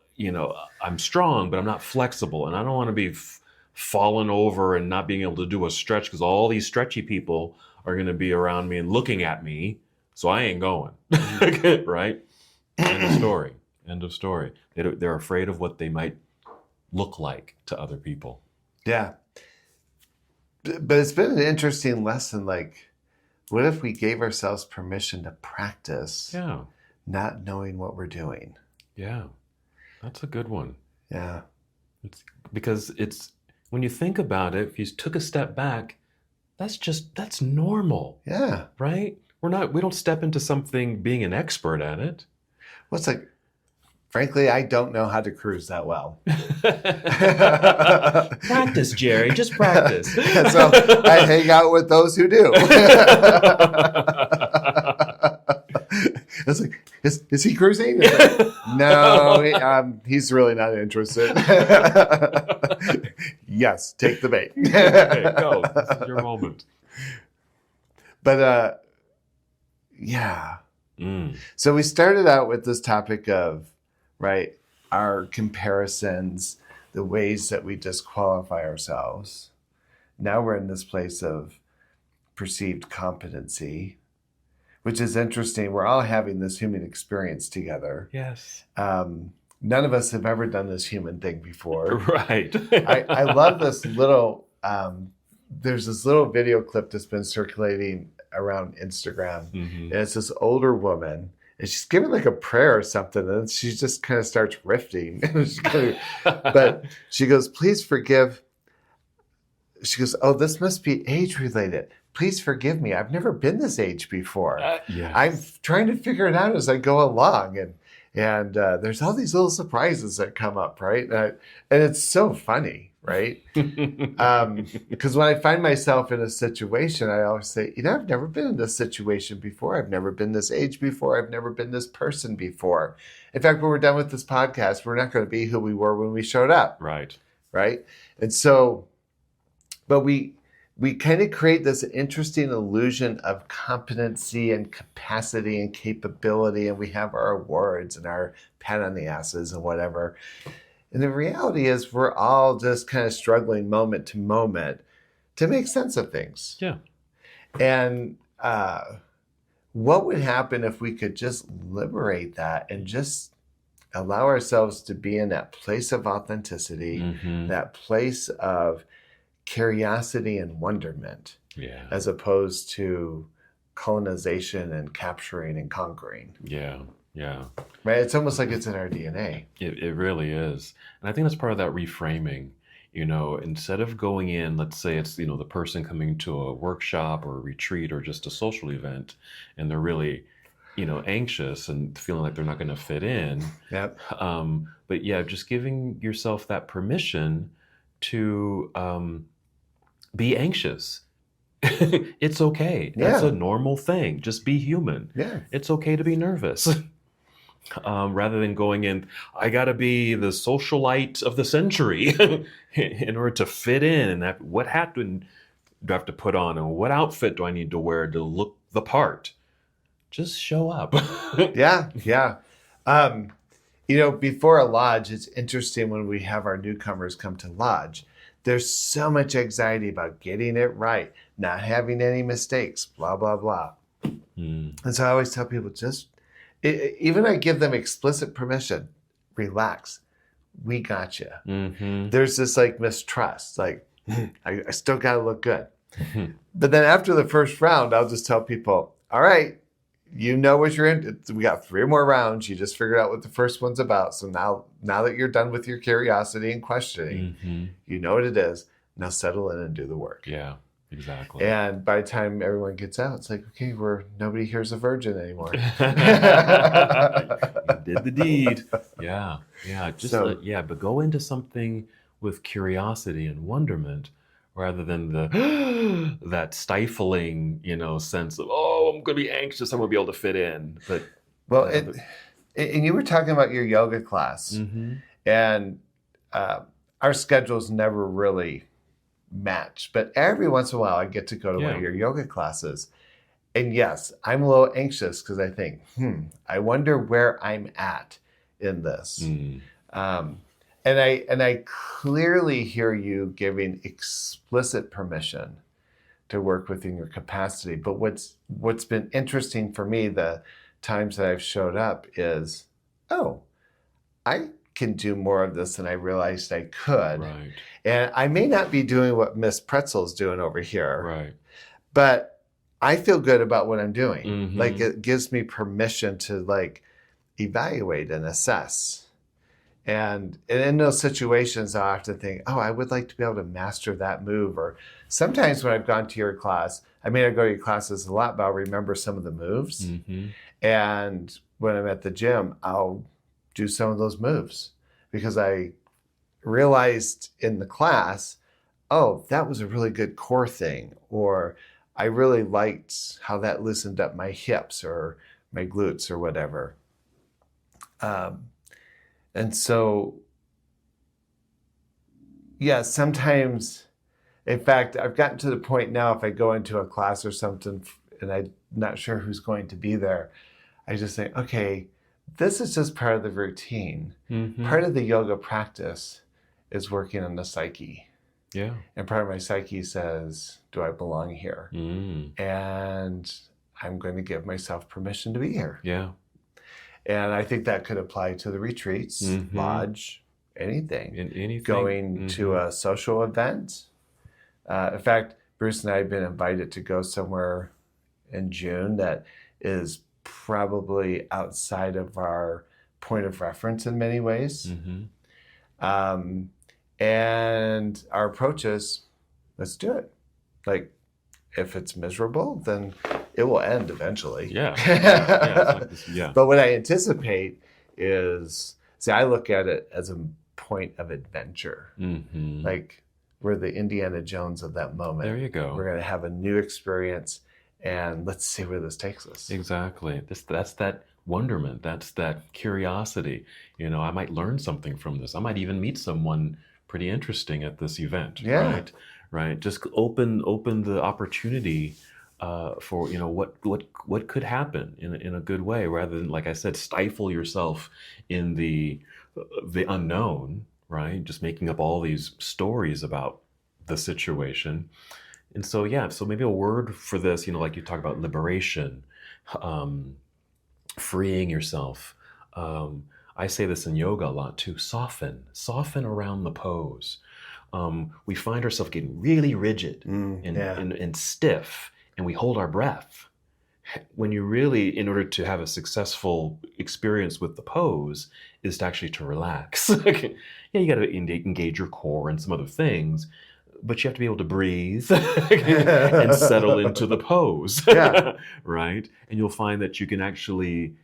I'm strong, but I'm not flexible, and I don't want to be falling over and not being able to do a stretch because all these stretchy people are going to be around me and looking at me, so I ain't going. Right? End of story. They're afraid of what they might look like to other people. Yeah. But it's been an interesting lesson. Like, what if we gave ourselves permission to practice not knowing what we're doing? Yeah. That's a good one. Yeah. Because when you think about it, if you took a step back, that's normal. Yeah. Right? We don't step into something being an expert at it. Well, it's like, frankly, I don't know how to cruise that well. Practice, Jerry. Just practice. So I hang out with those who do. It's like, is he cruising? Like, no, he's really not interested. Yes, take the bait. Okay, go. This is your moment. But yeah. So we started out with this topic of, right, our comparisons, the ways that we disqualify ourselves. Now we're in this place of perceived competency, which is interesting. We're all having this human experience together. Yes. None of us have ever done this human thing before. Right. I love this little, there's this little video clip that's been circulating around Instagram. Mm-hmm. And it's this older woman. And she's giving like a prayer or something. And she just kind of starts riffing. But she goes, please forgive. She goes, oh, this must be age related. Please forgive me. I've never been this age before. Yes. I'm trying to figure it out as I go along. And there's all these little surprises that come up, right? And it's so funny, right? Because when I find myself in a situation, I always say, I've never been in this situation before. I've never been this age before. I've never been this person before. In fact, when we're done with this podcast, we're not going to be who we were when we showed up. Right. Right? And so but we kind of create this interesting illusion of competency and capacity and capability, and we have our awards and our pat on the asses and whatever. And the reality is we're all just kind of struggling moment to moment to make sense of things. Yeah. And what would happen if we could just liberate that and just allow ourselves to be in that place of authenticity, that place of curiosity and wonderment, as opposed to colonization and capturing and conquering. Yeah. Right? It's almost like it's in our DNA. It really is. And I think that's part of that reframing. Instead of going in, let's say it's, the person coming to a workshop or a retreat or just a social event, and they're really, anxious and feeling like they're not going to fit in. Yep. But yeah, just giving yourself that permission to be anxious. It's okay. That's a normal thing. Just be human. Yeah. It's okay to be nervous. Rather than going in, I got to be the socialite of the century in order to fit in. And what hat do I have to put on? And what outfit do I need to wear to look the part? Just show up. Yeah. Before a lodge, it's interesting when we have our newcomers come to lodge. There's so much anxiety about getting it right, not having any mistakes, blah, blah, blah. And so I always tell people, even I give them explicit permission, relax, we got you. There's this like mistrust, like, I still got to look good. But then after the first round, I'll just tell people, all right, what you're in. We got 3 more rounds. You just figured out what the first one's about. So now that you're done with your curiosity and questioning, you know what it is. Now settle in and do the work. Yeah, exactly. And by the time everyone gets out, it's like, okay, nobody here's a virgin anymore. You did the deed. Yeah. But go into something with curiosity and wonderment, rather than that stifling, sense of, I'm going to be anxious, I'm going to be able to fit in. But and you were talking about your yoga class, and our schedules never really match. But every once in a while, I get to go to one of your yoga classes, and yes, I'm a little anxious because I think, I wonder where I'm at in this. And I clearly hear you giving explicit permission to work within your capacity. But what's been interesting for me the times that I've showed up is, I can do more of this than I realized I could. Right. And I may not be doing what Miss Pretzel's doing over here. Right. But I feel good about what I'm doing. Like, it gives me permission to evaluate and assess. And in those situations, I often think, I would like to be able to master that move. Or sometimes when I've gone to your class, I may not go to your classes a lot, but I'll remember some of the moves. And when I'm at the gym, I'll do some of those moves because I realized in the class, that was a really good core thing. Or I really liked how that loosened up my hips or my glutes or whatever. And so, sometimes, in fact, I've gotten to the point now, if I go into a class or something and I'm not sure who's going to be there, I just think, okay, this is just part of the routine. Part of the yoga practice is working on the psyche. Yeah. And part of my psyche says, do I belong here? And I'm going to give myself permission to be here. Yeah. And I think that could apply to the retreats, lodge, anything. Anything. Going to a social event. In fact, Bruce and I have been invited to go somewhere in June that is probably outside of our point of reference in many ways. And our approach is, let's do it. Like, if it's miserable, then it will end eventually. Yeah. But what I anticipate is, I look at it as a point of adventure. Like, we're the Indiana Jones of that moment. There you go. We're going to have a new experience, and let's see where this takes us. Exactly. That's that wonderment. That's that curiosity. I might learn something from this. I might even meet someone pretty interesting at this event. Yeah. Right? right? Just open the opportunity for what could happen in a good way, rather than, like I said, stifle yourself in the unknown, right? Just making up all these stories about the situation. And so, yeah, so maybe a word for this, like you talk about liberation, um, freeing yourself. I say this in yoga a lot too. Soften around the pose. We find ourselves getting really rigid and stiff, and we hold our breath. When you really, in order to have a successful experience with the pose, is to actually to relax. Yeah, you got to engage your core and some other things, but you have to be able to breathe and settle into the pose. Yeah. Right? And you'll find that you can actually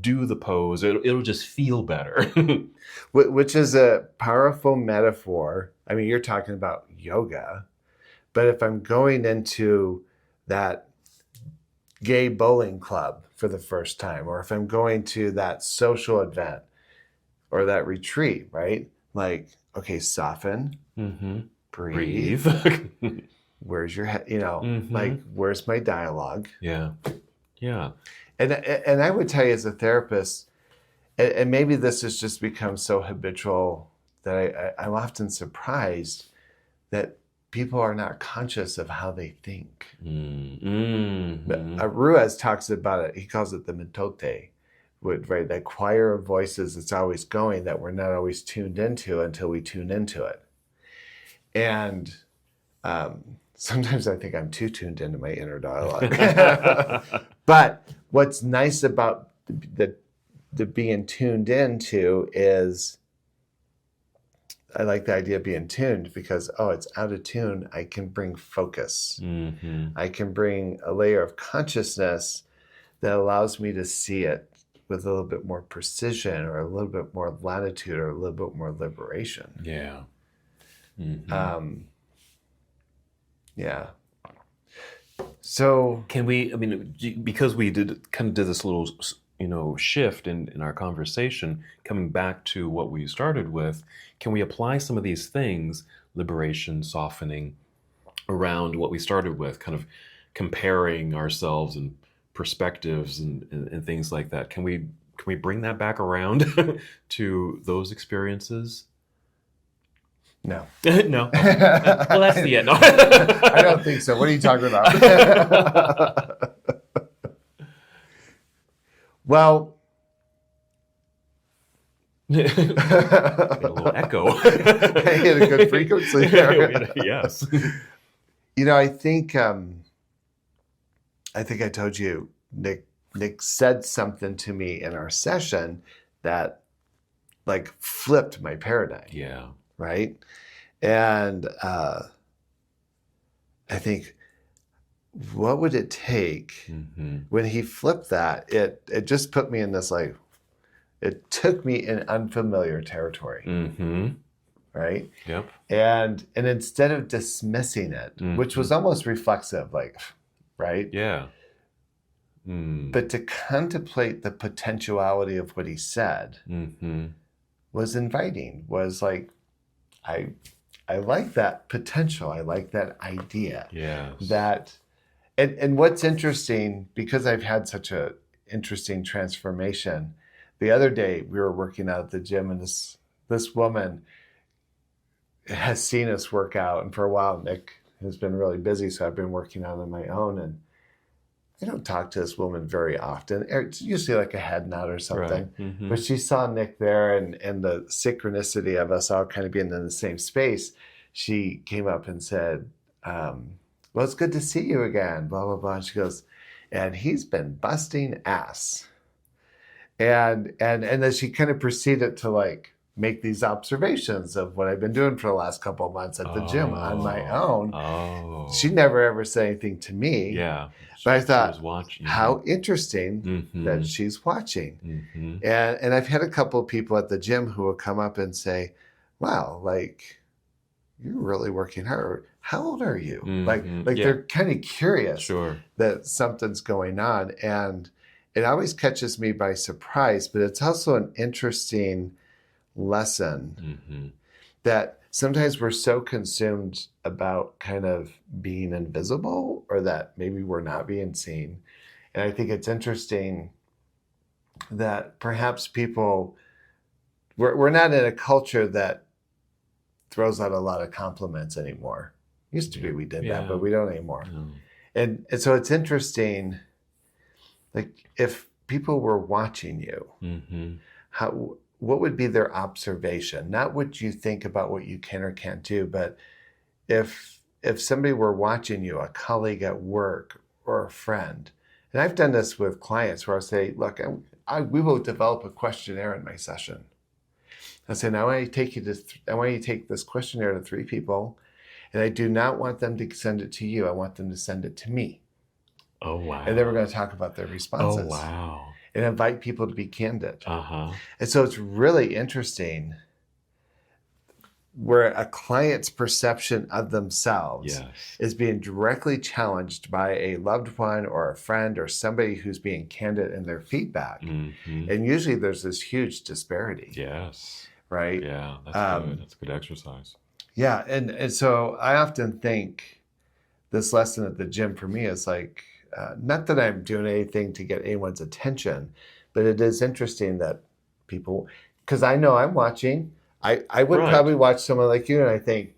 do the pose. It'll just feel better. Which is a powerful metaphor. I mean, you're talking about yoga, but if I'm going into that gay bowling club for the first time, or if I'm going to that social event or that retreat, right? Like, okay, soften, breathe. Where's your head? Like, where's my dialogue? Yeah. Yeah. And I would tell you, as a therapist, and maybe this has just become so habitual that I'm often surprised that people are not conscious of how they think. Ruiz talks about it. He calls it the mitote, right? That choir of voices that's always going that we're not always tuned into until we tune into it. And sometimes I think I'm too tuned into my inner dialogue. But what's nice about the being tuned into is, I like the idea of being tuned because, it's out of tune. I can bring focus. I can bring a layer of consciousness that allows me to see it with a little bit more precision, or a little bit more latitude, or a little bit more liberation. Yeah. Yeah. So can we, because we did this little, shift in our conversation, coming back to what we started with, can we apply some of these things, liberation, softening, around what we started with, kind of comparing ourselves and perspectives and things like that? Can we bring that back around to those experiences? No. No. Well, that's the end. No. I don't think so. What are you talking about? Well, a little echo. I hit a good frequency there. Yes. I think I told you, Nick said something to me in our session that like flipped my paradigm. Yeah. Right. And I think, what would it take when he flipped that? It just put me in this, like, it took me in unfamiliar territory. Right. Yep. And instead of dismissing it, which was almost reflexive, like, right. Yeah. But to contemplate the potentiality of what he said was inviting, was like, I like that potential. I like that idea. Yes. That, and what's interesting, because I've had such a interesting transformation, the other day we were working out at the gym, and this woman has seen us work out, and for a while Nick has been really busy, so I've been working out on my own, and I don't talk to this woman very often. It's usually like a head nod or something. Right. But she saw Nick there, and the synchronicity of us all kind of being in the same space. She came up and said, well, it's good to see you again, blah, blah, blah. And she goes, and he's been busting ass. And then she kind of proceeded to like make these observations of what I've been doing for the last couple of months at the gym on my own. She never ever said anything to me. Yeah. But I thought, how interesting that she's watching. And I've had a couple of people at the gym who will come up and say, wow, like, you're really working hard. How old are you? They're kind of curious that something's going on. And it always catches me by surprise, but it's also an interesting lesson that sometimes we're so consumed about kind of being invisible or that maybe we're not being seen. And I think it's interesting that perhaps we're not in a culture that throws out a lot of compliments anymore. Used to be we did that, but we don't anymore. No. And so it's interesting, like if people were watching you, what would be their observation? Not what you think about what you can or can't do, but if somebody were watching you, a colleague at work or a friend, and I've done this with clients where I'll say, look, we will develop a questionnaire in my session. I say, now I want you to take this questionnaire to 3 people, and I do not want them to send it to you. I want them to send it to me. Oh, wow. And then we're going to talk about their responses. Oh, wow. And invite people to be candid. Uh-huh. And so it's really interesting where a client's perception of themselves is being directly challenged by a loved one or a friend or somebody who's being candid in their feedback. And usually there's this huge disparity. Yes. Right? Yeah, that's good. That's a good exercise. Yeah, and so I often think this lesson at the gym for me is like, not that I'm doing anything to get anyone's attention, but it is interesting that people, because I know I'm watching, I would probably watch someone like you and I think,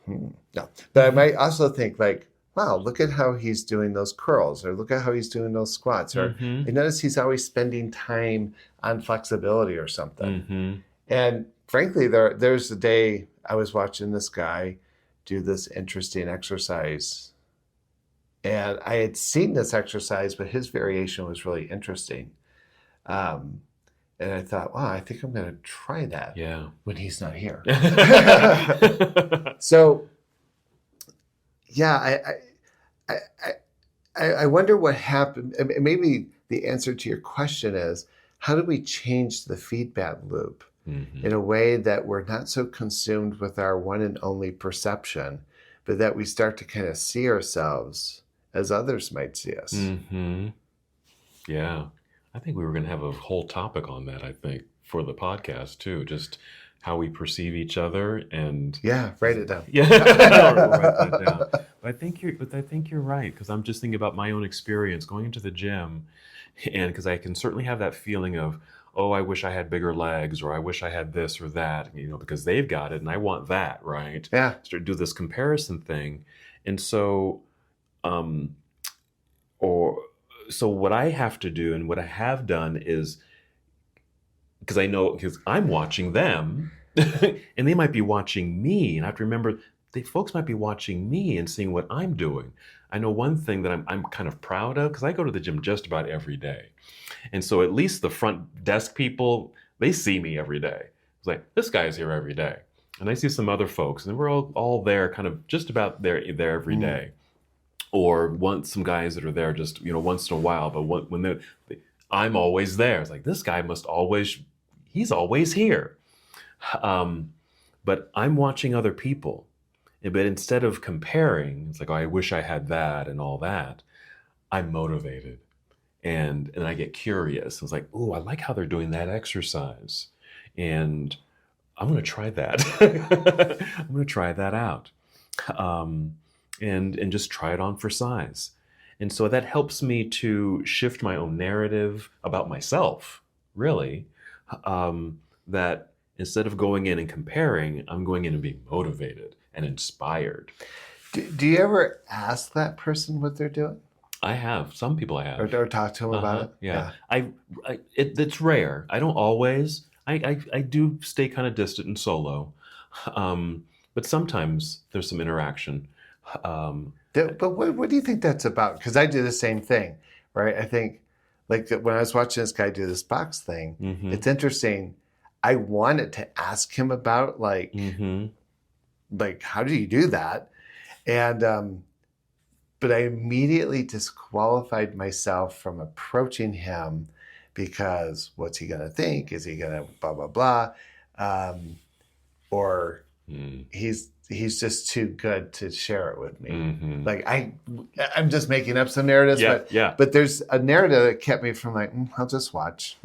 no. But I might also think like, wow, look at how he's doing those curls, or look at how he's doing those squats, or I notice he's always spending time on flexibility or something. And frankly, there's a day I was watching this guy do this interesting exercise. And I had seen this exercise, but his variation was really interesting. And I thought, wow, I think I'm going to try that when he's not here. So, yeah, I wonder what happened. Maybe the answer to your question is, how do we change the feedback loop in a way that we're not so consumed with our one and only perception, but that we start to kind of see ourselves as others might see us? Yeah. I think we were going to have a whole topic on that, I think, for the podcast too. Just how we perceive each other and... Yeah, write it down. Yeah, I'll write that down. But I think you're right, because I'm just thinking about my own experience going into the gym, and because I can certainly have that feeling of, oh, I wish I had bigger legs, or I wish I had this or that, because they've got it and I want that, right? Yeah. Start to do this comparison thing. And so, so what I have to do and what I have done is, because I'm watching them and they might be watching me, and I have to remember folks might be watching me and seeing what I'm doing. I know one thing that I'm kind of proud of, because I go to the gym just about every day. And so at least the front desk people, they see me every day. It's like, this guy is here every day. And I see some other folks, and we're all there kind of just about there every day. Or some guys that are there just, once in a while, but when I'm always there. It's like, this guy he's always here. But I'm watching other people. But instead of comparing, it's like, oh, I wish I had that and all that, I'm motivated. And I get curious. It's like, oh, I like how they're doing that exercise. And I'm going to try that. I'm going to try that out. And just try it on for size. And so that helps me to shift my own narrative about myself, really, that instead of going in and comparing, I'm going in and being motivated and inspired. Do you ever ask that person what they're doing? I have. Some people I have. Or talk to them about it? Yeah. It's rare. I don't always. I do stay kind of distant and solo. But sometimes there's some interaction. But what do you think that's about? Because I do the same thing, right? I think, like when I was watching this guy do this box thing, it's interesting. I wanted to ask him about like how do you do that? And but I immediately disqualified myself from approaching him because what's he gonna think? Is he gonna blah blah blah? Or he's just too good to share it with me. Like I'm just making up some narratives, but there's a narrative that kept me from like, I'll just watch.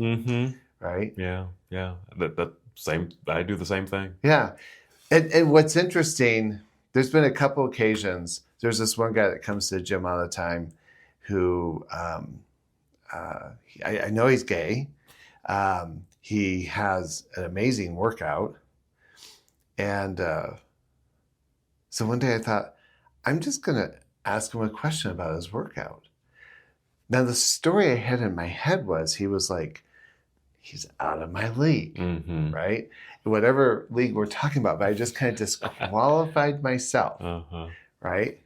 Right? Yeah. That same. I do the same thing. Yeah. And what's interesting, there's been a couple occasions. There's this one guy that comes to the gym all the time who I know he's gay. He has an amazing workout. And so one day I thought, I'm just going to ask him a question about his workout. Now, the story I had in my head was he was like, he's out of my league, Mm-hmm. right? Whatever league we're talking about, but I just kind of disqualified myself, right?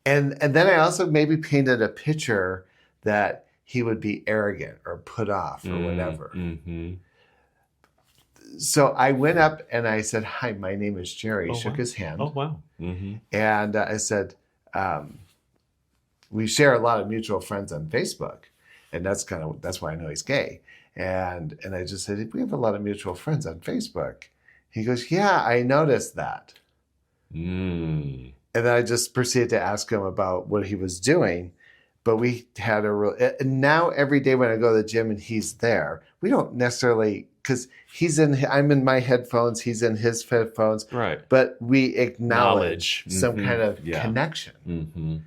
And then I also maybe painted a picture that he would be arrogant or put off or whatever. Mm-hmm. So I went up and I said, "Hi, my name is Jerry." Shook his hand. Oh, wow. Mm-hmm. And I said, we share a lot of mutual friends on Facebook. And that's why I know he's gay. And I just said, we have a lot of mutual friends on Facebook. He goes, yeah, I noticed that. Mm. And then I just proceeded to ask him about what he was doing. But we had and now every day when I go to the gym and he's there, we don't necessarily, because I'm in my headphones, he's in his headphones. Right. But we acknowledge some Mm-hmm. kind of connection. Mm-hmm.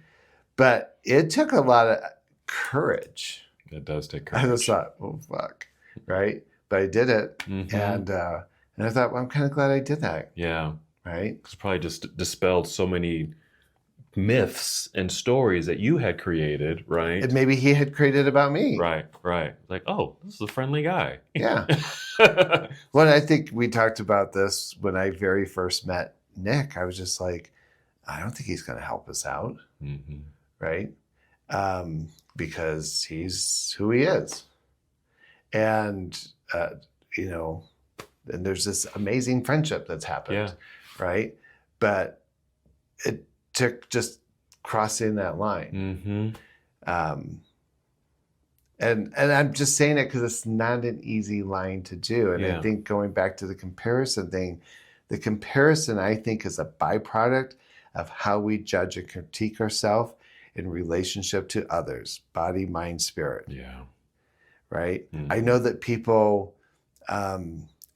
But it took a lot of courage. It does take courage. I just thought, oh, fuck, right? But I did it. Mm-hmm. And I thought, well, I'm kind of glad I did that. Yeah. Right? It's probably just dispelled so many myths and stories that you had created, right? And maybe he had created about me. Right. Like, oh, this is a friendly guy. Yeah. Well, I think we talked about this when I very first met Nick. I was just like, I don't think he's going to help us out. Mm-hmm. Right? Because he's who he is. And, and there's this amazing friendship that's happened. Yeah. Right? But it took just crossing that line. Mm-hmm. And I'm just saying it because it's not an easy line to do. And I think going back to the comparison thing, the comparison, I think, is a byproduct of how we judge and critique ourselves in relationship to others, body, mind, spirit. Yeah. Right? Mm-hmm. I know that people,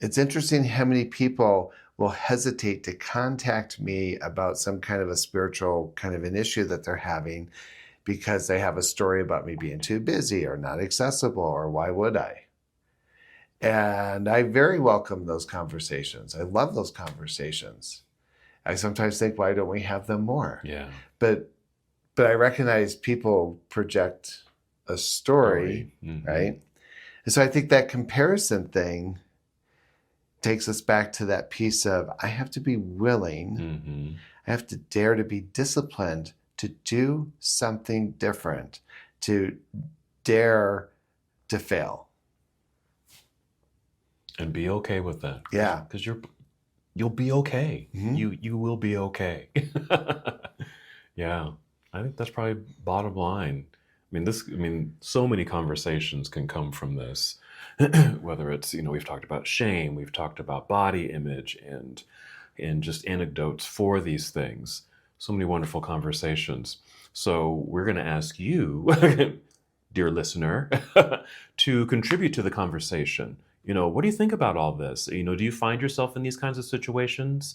it's interesting how many people will hesitate to contact me about some kind of a spiritual kind of an issue that they're having because they have a story about me being too busy or not accessible or why would I? And I very welcome those conversations. I love those conversations. I sometimes think, why don't we have them more? Yeah. But I recognize people project a story, mm-hmm. right? And so I think that comparison thing takes us back to that piece of I have to be willing, mm-hmm. I have to dare to be disciplined to do something different, to dare to fail. And be okay with that. Yeah. Because you'll be okay. Mm-hmm. You will be okay. Yeah. I think that's probably bottom line. So many conversations can come from this. Whether it's, we've talked about shame, we've talked about body image and just anecdotes for these things. So many wonderful conversations. So we're going to ask you, dear listener, to contribute to the conversation. What do you think about all this? Do you find yourself in these kinds of situations,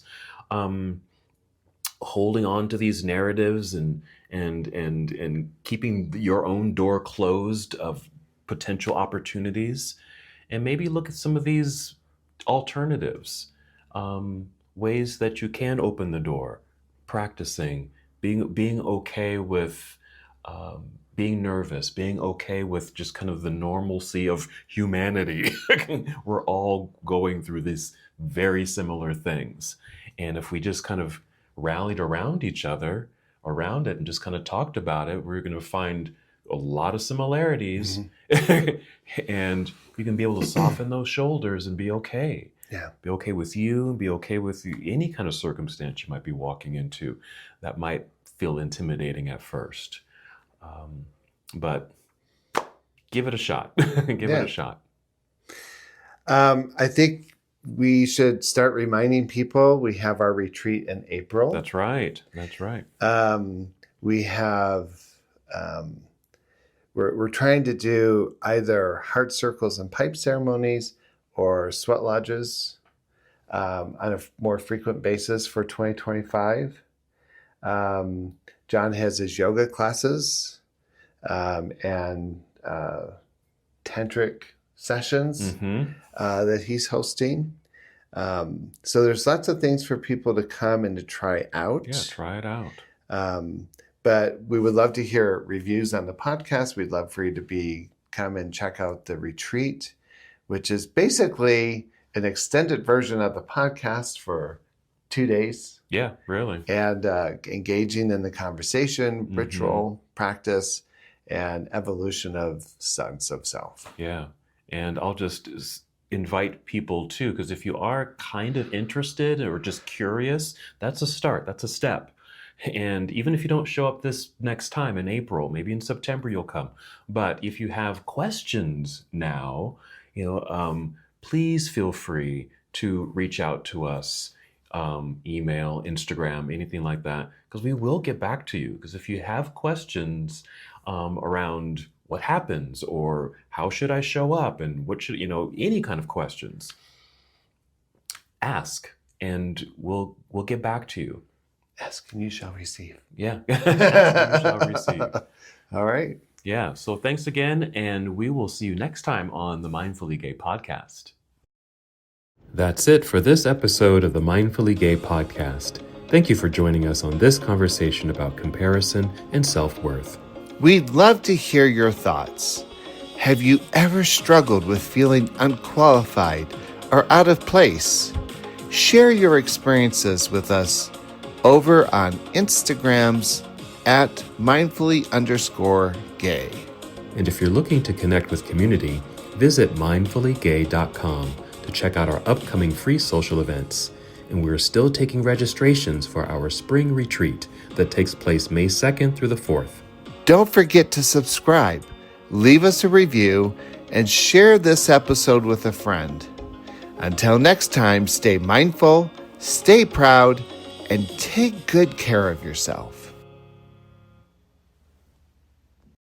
holding on to these narratives and keeping your own door closed of potential opportunities? And maybe look at some of these alternatives, ways that you can open the door, practicing, being okay with being nervous, being okay with just kind of the normalcy of humanity. We're all going through these very similar things. And if we just kind of rallied around each other, around it, and just kind of talked about it, we're going to find a lot of similarities. Mm-hmm. And you can be able to soften those shoulders and be okay. Yeah. Be okay with you and be okay with any kind of circumstance you might be walking into that might feel intimidating at first. But give it a shot. Give it a shot. I think we should start reminding people we have our retreat in April. That's right. We have, we're trying to do either heart circles and pipe ceremonies or sweat lodges. on a more frequent basis for 2025. John has his yoga classes and tantric sessions that he's hosting. So there's lots of things for people to come and to try out. Yeah, try it out. But we would love to hear reviews on the podcast. We'd love for you to come and check out the retreat, which is basically an extended version of the podcast for 2 days. Yeah, really. And engaging in the conversation, ritual, practice, and evolution of sense of self. Yeah. And I'll just invite people too, because if you are kind of interested or just curious, that's a start, that's a step. And even if you don't show up this next time in April, maybe in September you'll come. But if you have questions now, please feel free to reach out to us, email, Instagram, anything like that, because we will get back to you. Because if you have questions around what happens or how should I show up and what should, any kind of questions, ask and we'll get back to you. Ask and you shall receive. Yeah. Ask and you shall receive. All right. Yeah. So thanks again. And we will see you next time on the Mindfully Gay podcast. That's it for this episode of the Mindfully Gay podcast. Thank you for joining us on this conversation about comparison and self-worth. We'd love to hear your thoughts. Have you ever struggled with feeling unqualified or out of place? Share your experiences with us over on Instagrams at mindfully_gay. And if you're looking to connect with community, visit mindfullygay.com to check out our upcoming free social events. And we're still taking registrations for our spring retreat that takes place May 2nd through the 4th. Don't forget to subscribe, leave us a review, and share this episode with a friend. Until next time, stay mindful, stay proud, and take good care of yourself.